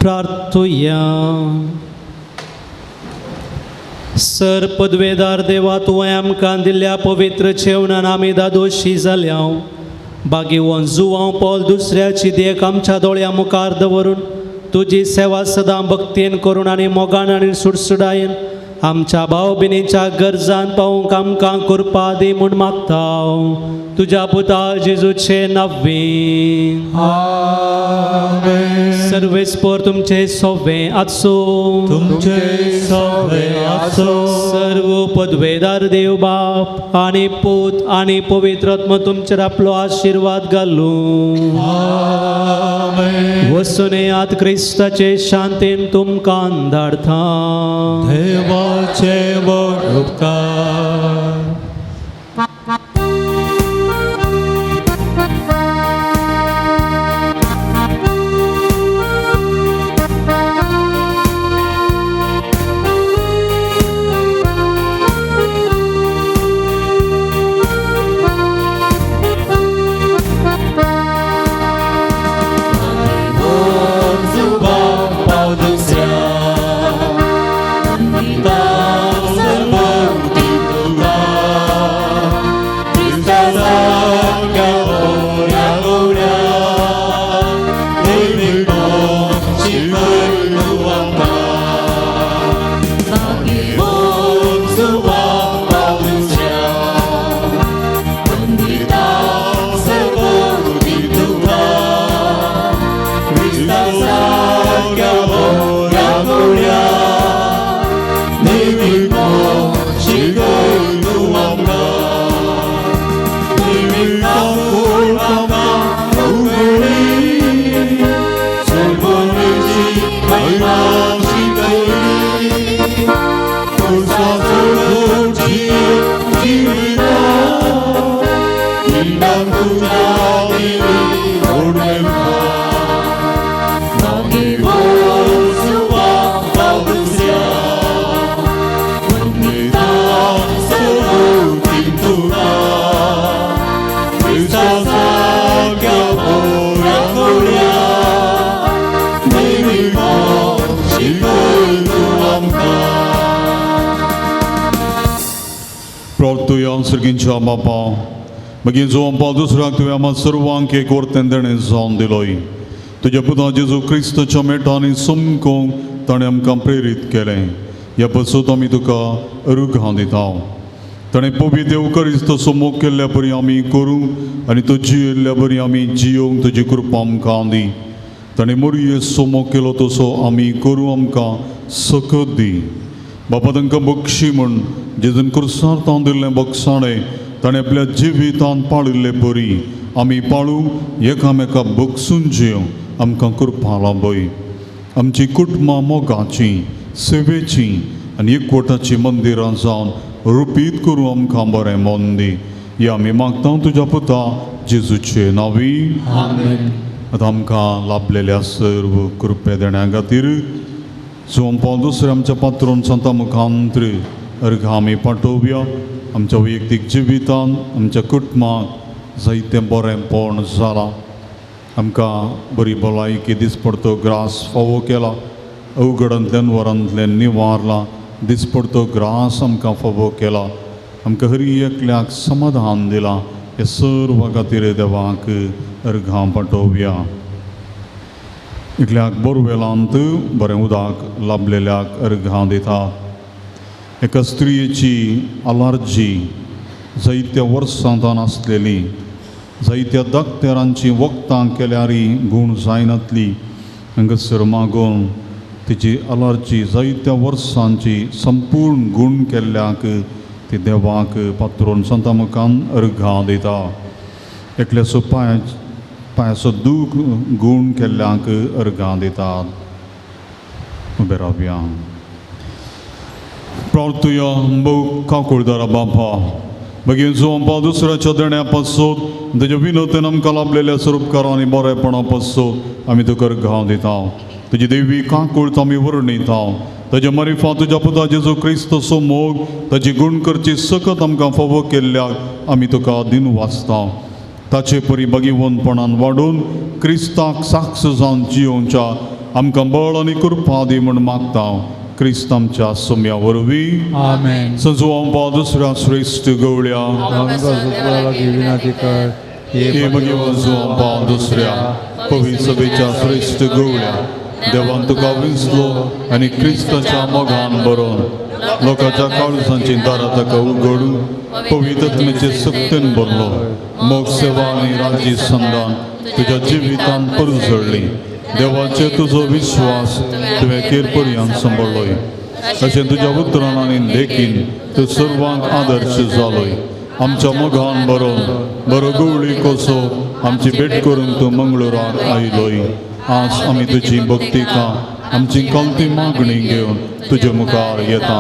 प्रार्थुया. सर पदवेदार देवा तुवें आमकां दिल्ल्या पवित्र जेवणान आमी दादोशी जाल्या बागेवन जुवांव पॉल दुसऱ्याची देख आमच्या दोळ्या मुखार दवरून तुजी सेवा सदां भक्तीन करून आनी मोगान आनी सुडसुडायेन आमच्या भाव बिनेच्या गरजान पावूंक आमकां कृपा दी म्हूण मागता तुज्या पुता जेजूचे नव्वे सर्वेस्पर तुमचे सोवे आसो तुमचे सवे आसो सर्व पदवेदार देव बाप आनी पूत आनी पवित्र आत्मा तुमचेर आपलो आशीर्वाद घालू वसुनेयात क्रिस्ताचे शांतीन तुमकां धाडता देवाचे बळ उपकार प्रार्थुया सर्गींच्या बापा मागीर जो आमकां दुसऱ्याक तुवें आम्हा सर्वांक एक वर्तें देणें जावन दिलोय तुज्या पुता जेजू क्रिस्ताच्या मेटांनी समकोंक ताणें आमकां प्रेरीत केलें ह्या पासून आमी तुका अरुघां दिता ताणें पवित्र येवकारिस्त तसो मोग केल्ल्या परी आमी करूं आनी तो जियेल्ल्या बरी आमी जियोंक तुजी कृपा आमकां दी ताणें मोरये सोमो केलो तसो आमी करूं आमकां सकत दी बापा तांकां बक्षी म्हण जेजून क्रुसार तावन दिल्लें बक्षाणें ताणें आपल्या जिवितांत पाळिल्ले परी आमी पाळूं एकामेकाक बक्षून जियोंक आमकां कृपा लाभय आमची कुटुंबां मोगाची सेवेची आनी एकवटाची मंदिरां जावन रुपीत करूं आमकां बरें मन दी हे आमी मागता तुज्या पुता जेजूचे नांवी आतां आमकां लाभलेल्या सर्व कृपे देण्या खातीर सो आमकां दुसऱ्या आमच्या पात्रोन संता मुखांत्र अर्घ आमी पाठोवया आमच्या वैयक्तीक जिवितांत आमच्या कुटुंबाक जायतें बरेंपण जालां आमकां बरी भलायकी दिसपडतो ग्रास फावो केला अवघडांतल्यान वरांतल्यान निवारला दिसपडतो ग्रास आमकां फावो केला आमकां हर एकल्याक समाधान दिलां हे सर्व खातीर देवाक अर्घां पाठोवया एकल्याक बोरवेलांत बरें उदक लाभलेल्याक अर्घां दिता एका स्त्रियेची आलार्जी जायत्या वर्सांतान आसलेली जायत्या दाक्तेरांची वखदां केल्यारी गूण जायनातली हांगासर मागोवन तिची आलार्जी जायत्या वर्सांची संपूर्ण गूण केल्ल्याक ती देवाक पात्रोन संता मुखान अर्घां दिता एकल्याचो पांयाचो दूख गूण केल्ल्याक अर्घां दितात उबे रावया प्रार्थुया भोव काकुळदारा बापा मागीर जो आमकां दुसऱ्याच्या देण्या पासून तेज्या विनोतेन आमकां लाभलेल्या स्वरूपकारांनी बरेपणा पासून आमी तुका अर्घां दिता तुजी देवी काकुळत आमी वर्णिता ताज्या मरिफा तुज्या पुता जेजू क्रिस्तसो मोग ताची गूण करची सकत आमकां फावो केल्ल्याक आमी तुका दिन वाचता ताचे परी भगिवंतपणान वाडून क्रिस्ताक साक्ष जावन जियोवच्या आमकां बळ आनी कृपा दी म्हूण मागता क्रिस्त आमच्या सोम्या वरवीं आमेन सजोवपा दुसऱ्या श्रेष्ठ गवळ्या विनंती कर हे भगिवंतपा दुसऱ्या पवित्र सभेच्या श्रेष्ठ गवळ्या देवान तुका विंचलो आनी क्रिस्ताच्या मोगान बरोवन लोकांच्या काळजांची दारां ताका उगडू पवित्रत्मेचे सक्तीन भरलो मोग सेवा आनी राजी संदान तुज्या जिवितांत परजळ्ळी देवाचे तुजो विश्वास तुवें केरपर्यंत सांबाळ्ळोय अशें तुज्या उतरान आनी देखीन तूं सर्वांक आदर्श जालोय आमच्या मोगान बरो गवळी कसो आमची भेट करून तूं मंगळुराक आयलोय आज आमी तुजी भक्तिका आमची कल्ती मागणी घेवन तुजे मुखार येता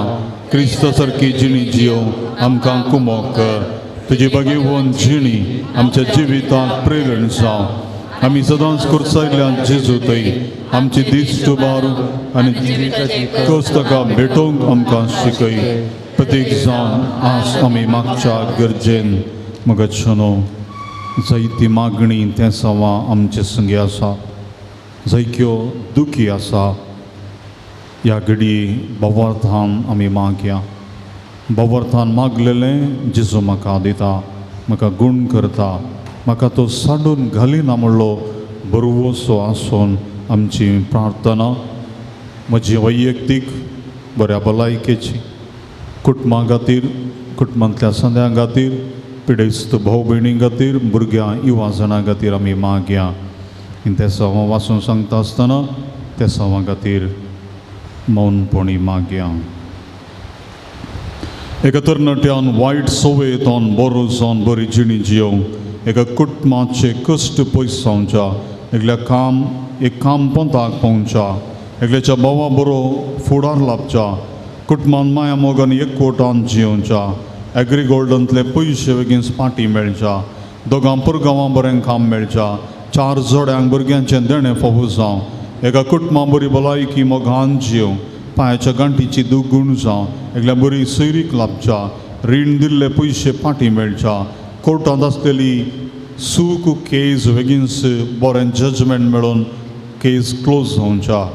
क्रिस्ता सारकी जिणी जियोव आमकां कुमोग कर तुजी बागेवन जिणी आमच्या जिवितांत प्रेरण जावं आमी सदांच कुर्सायल्यान जेजूतय आमची दिश्ट बारू आनी कस ताका भेटोवंक आमकां शिकय प्रतीक जावन आज आमी मागच्या गरजेन मगतशनो जायती मागणी ते सवा आमचे संगी आसा जायत्यो दुखी आसा ह्या घडी भवार्थान आमी मागया भवार्थान मागलेलें जेजू म्हाका दिता म्हाका गूण करता म्हाका तो साडून घालिना म्हणलो बरोवसो आसून आमची प्रार्थना म्हजी वैयक्तीक बऱ्या भलायकेची कुटुंबा खातीर कुटुंबांतल्या सद्यां खातीर पिडेस्त भाव भयणी खातीर भुरग्यां युवा जाणां खातीर आमी मागया ते सवा वाचून सांगता आसतना त्या सवा खातीर मौनपणी मागया एका तरणाट्यान वायट सवयेंतोन बरो जावन बरी जिणी जियोवंक एका कुटुंबाचे कश्ट पयस जावच्या एकल्या काम पंथाक पावच्या एकल्याच्या भावा बरो फुडार लाभच्या कुटुंबान माया मोगान एकवटान जियोवच्या एग्रीगोल्डांतले पयशे बेगीन पाटी मेळच्या दोगां परगांवां बरें काम मेळच्या 4 जोड्यांक भुरग्यांचें देणें फावो जावं एका कुटुंबा बरी भलायकी मोगान जियोव पांयाच्या गांठीची दुगूण जावं एकल्या बरी सैरीक लाभच्या रीण दिल्ले पयशे पाटी मेळच्या कोर्टांत आसलेली सूक केस बेगीनच बरें जजमेंट मेळोवन केस क्लोज जावच्या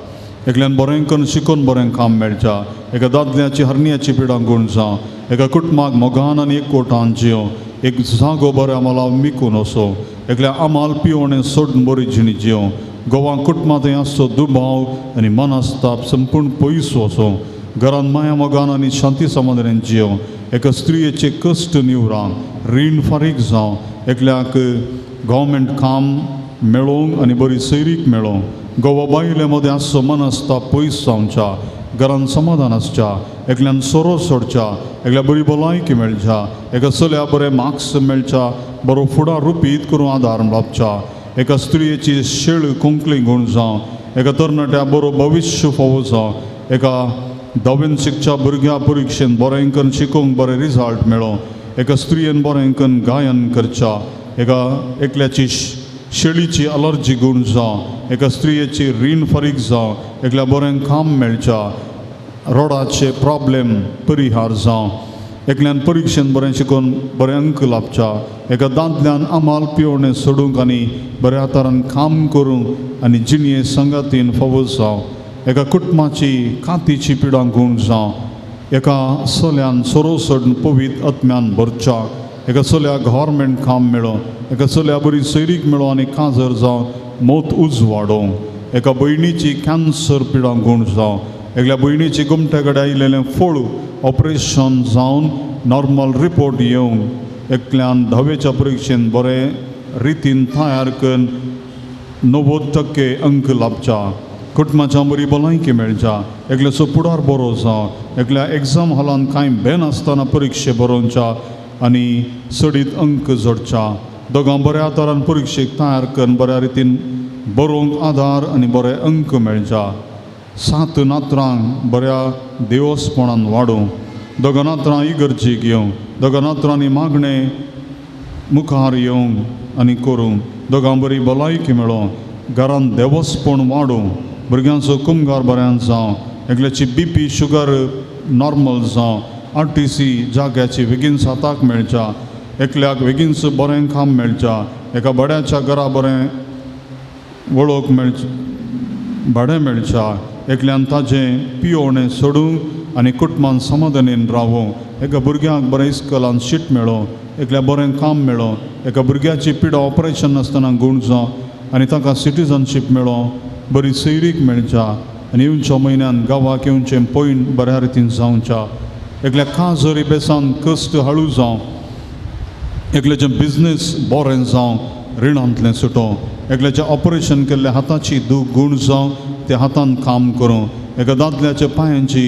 एकल्यान बरें करून शिकून बरें काम मेळच्या एका दादल्याची हरनियाची पिडा गूण जावं एका कुटुंबाक मोगान आनी एकवटान जियोव एक जागो बऱ्या मला मिकून असो एकल्या आमाल पिवणें सोडून बरी जिणी जियोव गोवा कुटुंबांतय आसचो दुबाव आनी मनस्ताप संपूर्ण पयस वचो घरान माया मोगान आनी शांती समाधानान जियोव एका स्त्रियेचे कश्ट निवरांक रीण फारीक जावं एकल्याक गव्हर्मेंट काम मेळोवंक आनी बरी सैरीक मेळोवंक गोवा बायले मदें आसचो मनस्ताप पयस जावच्या घरान समाधान आसच्या एकल्यान सोरो सोडच्या एकल्या बरी भलायकी मेळच्या एका चल्या बरें मार्क्स मेळच्या बरो फुडार रुपीत करून आदार लाभच्या एका स्त्रियेची शेळ कुंकली गूण जावं एका तरणाट्या बरो भविश्य फावो जावं एका 10वीन शिकच्या भुरग्या परिक्षेन बरें करून शिकोवंक बरें रिजल्ट मेळो एका स्त्रियेन बरें करून गायन करच्या एका एकल्याची शेळीची अलर्जी गूण जावं एका स्त्रियेची रीण फारीक जावं एकल्या बरें काम मेळच्या रोडाचे प्रॉब्लेम परिहार जावं एकल्यान परिक्षेन बरें शिकून बरें अंक लाभच्या एका दादल्यान आमाल पिवणें सोडूंक आनी बऱ्या तरान काम करूंक आनी जिणये संगातीन फावो जावं एका कुटुंबाची कातीची पिडा गूण जावं एका चल्यान सोरो सोडून पवीत आत्म्यान भरच्या एका चल्या गव्हर्मेंट काम मेळो एका चल्या बरी सैरीक मेळो आनी काजर जावं मोत उजवाडोवंक एका भयणीची कॅन्सर पिडा गूण जावं एकल्या भयणीची गुमट्या कडेन आयिल्लें फोळ ऑपरेशन जावन नॉर्मल रिपोर्ट येवंक एकल्यान 10वेच्या परिक्षेन बरें रितीन तयार करून 90% अंक लाभच्या कुटुंबाच्या बरी भलायकी मेळच्या एकल्याचो फुडार बरो जावं एकल्या एग्जाम हॉलान कांय बेन आसतना परिक्षे बरोवच्या आनी सडीत अंक जोडच्या दोगां बऱ्या तरान परिक्षेक तयार करून बऱ्या रितीन बरोवंक आदार आनी बरे अंक मेळच्या 7 नात्रांक बऱ्या देवस्पणान वाडोवंक दोगां नात्रां इगर्जेक येवंक दोगां नात्रांनी मागणें मुखार येवंक आनी करूंक दोगां बरी भलायकी मेळोवंक घरान देवस्पण वाडोवंक भुरग्यांचो कुमगार बऱ्यान जावं एकल्याची BP शुगर नॉर्मल जावं RTC जाग्याची बेगीनच हाताक मेळच्या एकल्याक बेगीनच बरें काम मेळच्या एका बड्याच्या घरा बरें वळोवक भाडें मेळच्या एकल्यान ताजें पियोवणें सोडूंक आनी कुटुंबान समाधानीन रावूंक एका भुरग्याक बरें इस्कॉलान शीट मेळो एकल्या बरें काम मेळो एका भुरग्याची पिडा ऑपरेशन नासतना गूण जावं आनी ताका सिटीजनशीप मेळो बरी सैरीक मेळच्या आनी येवच्या म्हयन्यान गांवाक येवचें पयण बऱ्या रितीन जावच्या एकल्या काजरी बेसान कश्ट हळू जावं एकल्याचें बिजनेस बरें जावं रिणांतलें सुटों एकल्याचें ऑपरेशन केल्ल्या हाताची दूख गूण जावं त्या हातान काम करूं एका दादल्याच्या पांयांची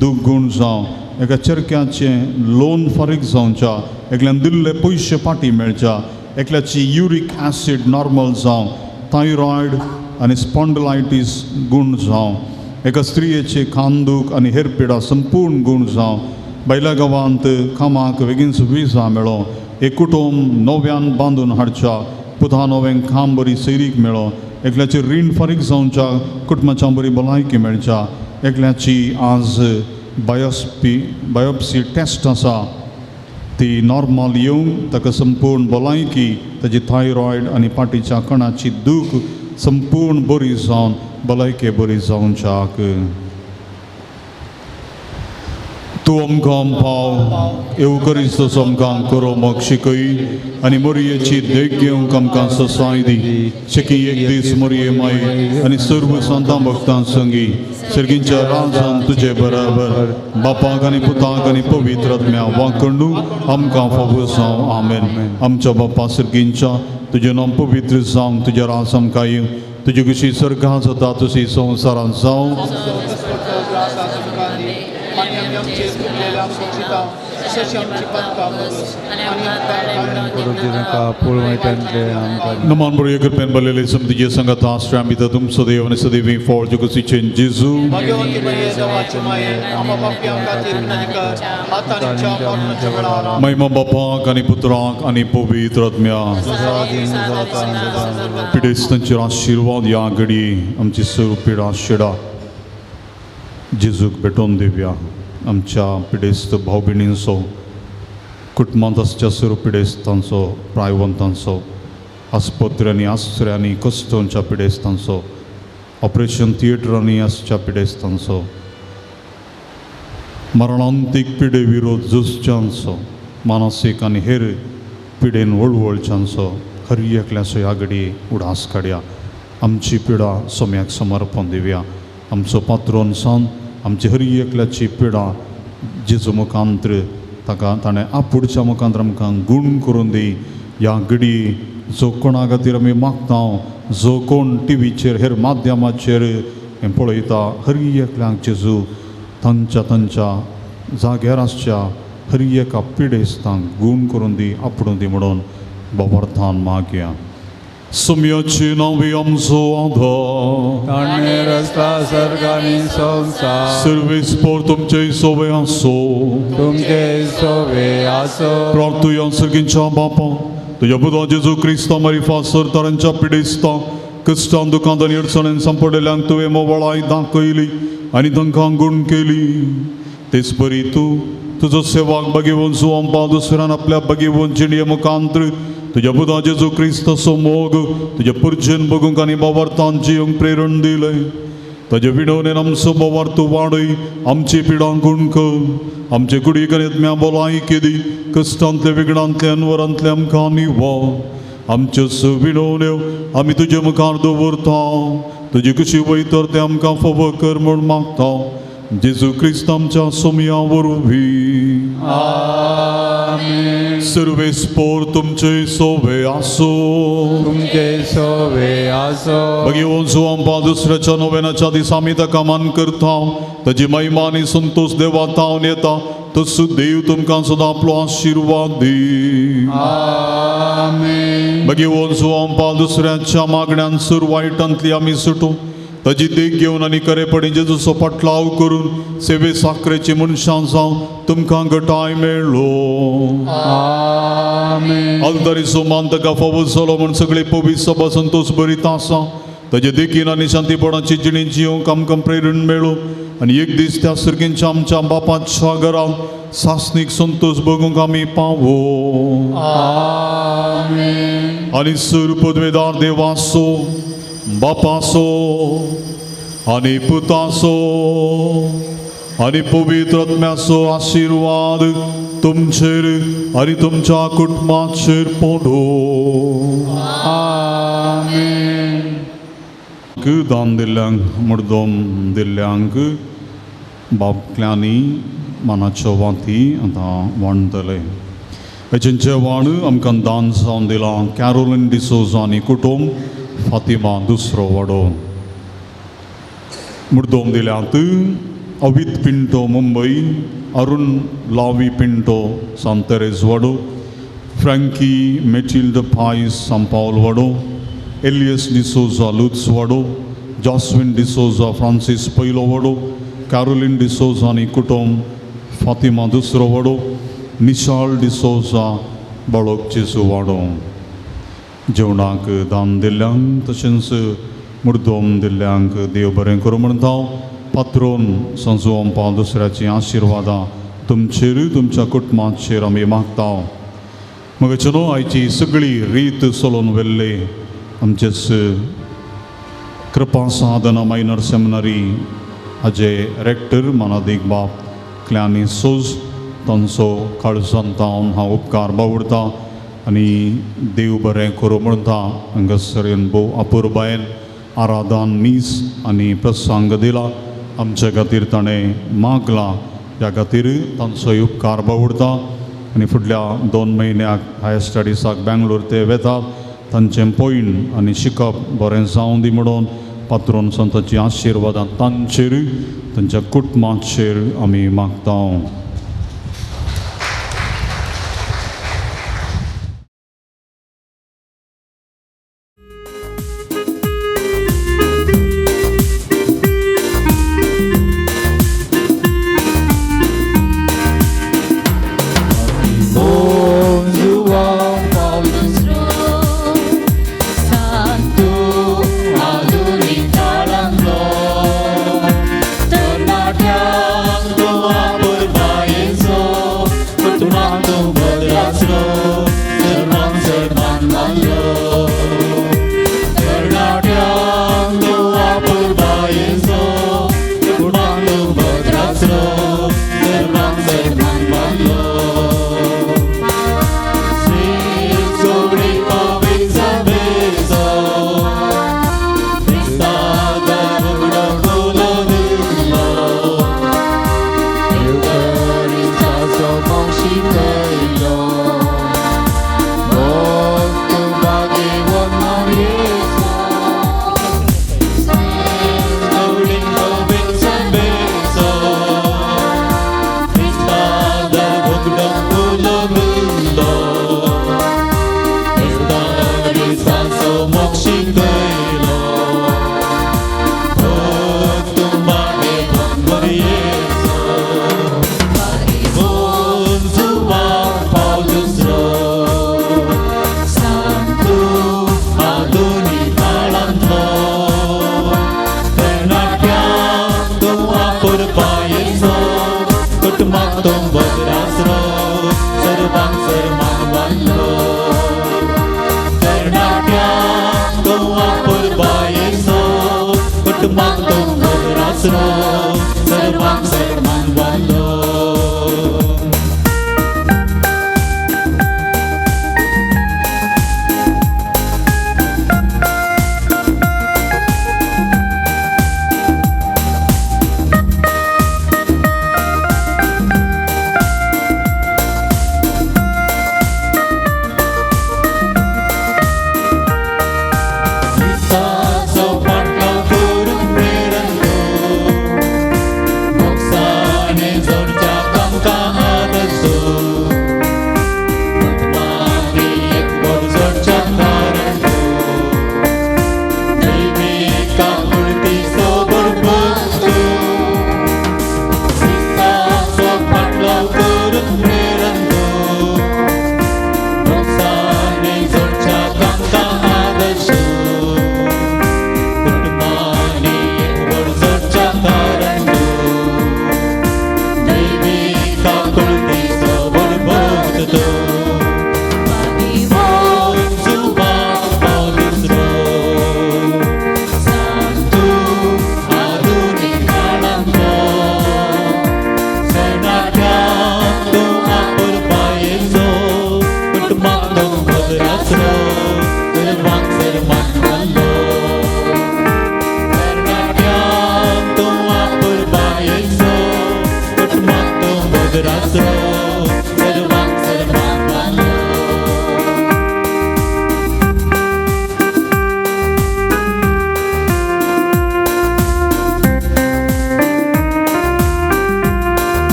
दूख गूण जावं एका चरक्याचें लोन फारीक जावच्या एकल्यान दिल्ले पयशे पाटी मेळच्या एकल्याची युरीक ॲसीड नॉर्मल जावं थायरॉयड आनी स्पॉन्डलायटीस गूण जावं एका स्त्रियेची खांदूक आनी हेर पिडा संपूर्ण गूण जावं बैला गांवांत कामाक बेगीनच विजा मेळो एक कुटुंब नव्यान बांदून हाडच्या पुता नवें काम बरी सैरीक मेळो एकल्याची रीण फारीक जावच्या कुटुंबाच्या बरी भलायकी मेळच्या एकल्याची आज बायोप्सी टेस्ट आसा ती नॉर्मल येवंक ताका संपूर्ण भलायकी ताची थायरॉयड आनी पाटीच्या कणाची दूख संपूर्ण बरी जावन भलायकी बरी जावच्याक तूं आमकां पाव येवकरिस्त आमकां करोवंक शिकय आनी मोरयेची देख घेवंक आमकां ससाय दी शिकी एक दीस मोरये माय आनी सर्व संतां भक्तां संगी सर्गींच्या राजान तुजे बराबर बापाक आनी पुताक आनी पवित्र आत्म्या वांकडू आमकां फावो जावं आमेन आमच्या बापा सर्गींच्या तुजें नांव पवित्र जावं तुजें राज आमकां येवं तुजी कशी सर्गां जाता तशी संवसारांत जावं नमान बरो एक पेन बलेले समतीचे संगत आश्रय आमी तुम सदैव आनी सदैवी फॉर जगसीचे जेजू महिमा बापाक आनी पुत्राक आनी पवित्र आत्म्या पिडेस्तांचेर आशिर्वाद या घडी आमची सर्व पिडा शेडा जेजूक भेटोवन दिवया आमच्या पिडेस्त भाव भयणींचो कुटुंबांत आसच्या सर्व पिडेस्तांचो प्रायवंतांचो आस्पत्र्यांनी आश्रयांनी कश्टांच्या पिडेस्तांचो ऑपरेशन थिएटरांनी आसच्या पिडेस्तांचो मरणांतीक पिडे विरोध झुजच्यांचो मानसीक आनी हेर पिडेन वळवळच्यांचो हर एकल्याचो ह्या घडी उडास काडया आमची पिडा सोम्याक समर्पण दिवया आमचो पात्रोन सान आमची हर एकल्याची पिडा जेजू मुखांत्र ताका ताणें आपुडच्या मुखांत्र आमकां गूण करून दी ह्या घडी जो कोणा खातीर आमी मागता जो कोण टीव्हीचेर हेर माध्यमाचेर हें पळयता हर एकल्याक जेजू तांच्या जाग्यार आसच्या हर एका पिडेस्तांक गूण करून दी आपुडून दी म्हणून बाबार्थान मागया सुम्याचे नावे आमचो आधार ताणे रस्ता सर्गानी संसार सर्वेस्पोर तुमचे सोवे आसो तुमचे सोवे आसो प्रार्थुया सर्गींच्या बापा तुझ्या पुता जेजू क्रिस्ता मरिफा सरतारांच्या पिडेस्ता कश्टान दुखांत आनी अडचणेन सांपडलेल्यांक तुवें मोवळाय दाखयली आनी तांकां गूण केली तेच परी तूं तुजो सेवाक बगेवून सुवांपा दुसऱ्यान आपल्या बगेवून जिणये मुखांत्र तुझ्या पुता जेजू क्रिस्ताचो मोग तुज्या पुरजेन बगूंक आनी बाबार्थान जियोंक प्रेरण दिलें ताजे विडोवणेन आमचो बाबार तूं वाडय आमची पिडां गूण कर आमचे कुडीक आनी आत्म्या भलायकी दी कश्टांतले विघ्नांतले अनवरांतले आमकां निवार आमच्यो विडोवण्यो आमी तुजे मुखार दवरता तुजी कशी वयतर ते आमकां फावो कर म्हूण मागता जेजू क्रिस्त आमच्या सोम्या वरवीं आमेन सर्वेस्पोर तुमचे सोवे आसो तुमचे सोवे आसो बगेवून सुवांपा दुसऱ्याच्या नोवेनाच्या दिसा आमी ताका मान करता ताजी महिमा आनी संतोष देवाक तावन येता तसो देव तुमकां सदां आपलो आशिर्वाद दी आमेन बगेवून सुवांपा दुसऱ्याच्या मागण्यांत सुर वायटांतली आमी सुटू ताजी देख घेवन आनी खरेपणी जेजूचो पटलाव करून सेवे साखरेची मनशां जावं तुमकां घटाय मेळ्ळो आमेन आलतारीचो मान ताका फावो जालो म्हूण सगळी पवित्र सभा संतोष बरीत आसा ताजे देखीन आनी शांतीपणाची जिणी जियोंक आमकां प्रेरण मेळो आनी एक दीस त्या सर्गींच्या आमच्या बापाच्या घरांत सासणीक संतोष बगूंक आमी पावो आमेन आनी सर पदवेदार देवासो बापासो आनी पुतासो आनी पवित्र आत्म्याचो आशिर्वाद तुमचेर आनी तुमच्या कुटुंबाचेर पडो आमेन दान दिल्ल्यांक मुर्दोम दिल्ल्यांक बाबक्ल्यांनी मनाच्यो वाती आतां वांडटले. हेचें जेवण आमकां दान जावन दिलां कॅरोलिन डिसोजा आनी कुटुंब फातिमा दुसरो वडो. मुर्दोम दिल्यांत अवित पिंटो मुंबई, अरुण लावी पिंटो सांतेरेज वडो, फ्रँकी मेटिल्ड पायस सान पावल वडो, एलियस डिसोजा लुत्स वडो, जॉस्विन डिसोजा फ्रांसीस पयलो वडो, कॅरोलिन डिसोजा आनी कुटुंब फातिमा दुसरो वडो, निशाल डिसोजा बळोक जेजू वाडो. जेवणाक दान दिल्ल्यांक तशेंच मुर्दोम दिल्ल्यांक देव बरें करूं म्हणटा. पात्रोन संजू अंपा दुसऱ्याची आशिर्वादां तुमचेर तुमच्या कुटुंबाचेर आमी मागता. मगचनो आयची सगळी रीत सोलोवन व्हेल्ले आमचेच कृपा साधना मायनर सेमिनरी हाजे रेक्टर मानादीक बाब क्लॅनी सोज तांचो काळजांत हांव उपकार बावडटा आनी देव बरें करूं म्हणटा. हांगासरेन भोव अपुर्बायेन आराधन मीस आनी प्रसंग दिला आमचे खातीर ताणें मागला, ह्या खातीर तांचोय उपकार बावडटा. आनी फुडल्या 2 म्हयन्याक हायर स्टडीसाक बेंगलोर ते वेतात. तांचें पॉयंट आनी शिकप बरें जावं दी म्हणून पात्रोन संतांची आशिर्वादां तांचेर तांच्या कुटुंबाचेर आमी मागता. Ternatyam doa berbaik.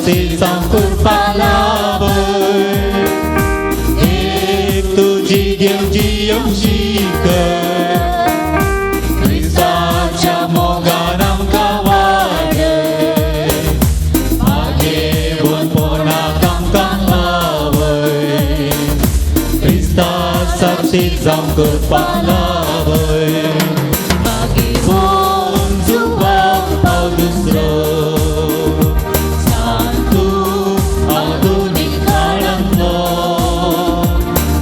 सक्सेस जावं करपाक लावय एक तुजी घेवची शिकय क्रिस्ताच्या मोगान आमकां वाडय आगेवनपणाक आमकां लावय क्रिस्ता सक्सेस जावं करपाक लावय आगेवोन जुवाक पावल दुसरो सांतू आधुनीक काळांतलो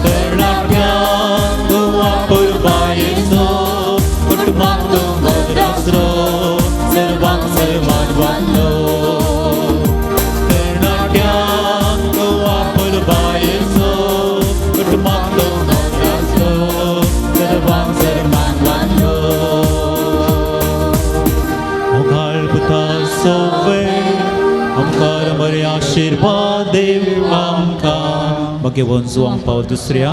तरणाट्यांक गोवा परबायेचो कुटुंबाक तो बदरासरो सर्वांक सन्मान वाडलो तरणाट्यांक गोवा परबायेचो कुटुंबाक तो बदरासरो सर्वांक सन्मान वाडलो मोगाळ पुता सोवे आमकां बरे आशिर्वाद देव आमकां भगवंत जुवांक पाव दुसऱ्या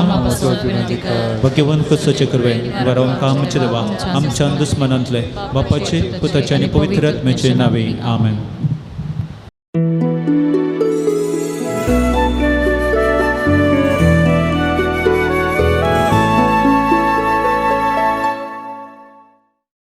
भगवंत कसोचें करवें बरो आमकां आमच्या देवा आमच्या दुस्मनांतले बापाचे पुताचे आनी पवित्र आत्म्याचे नांवे आमेन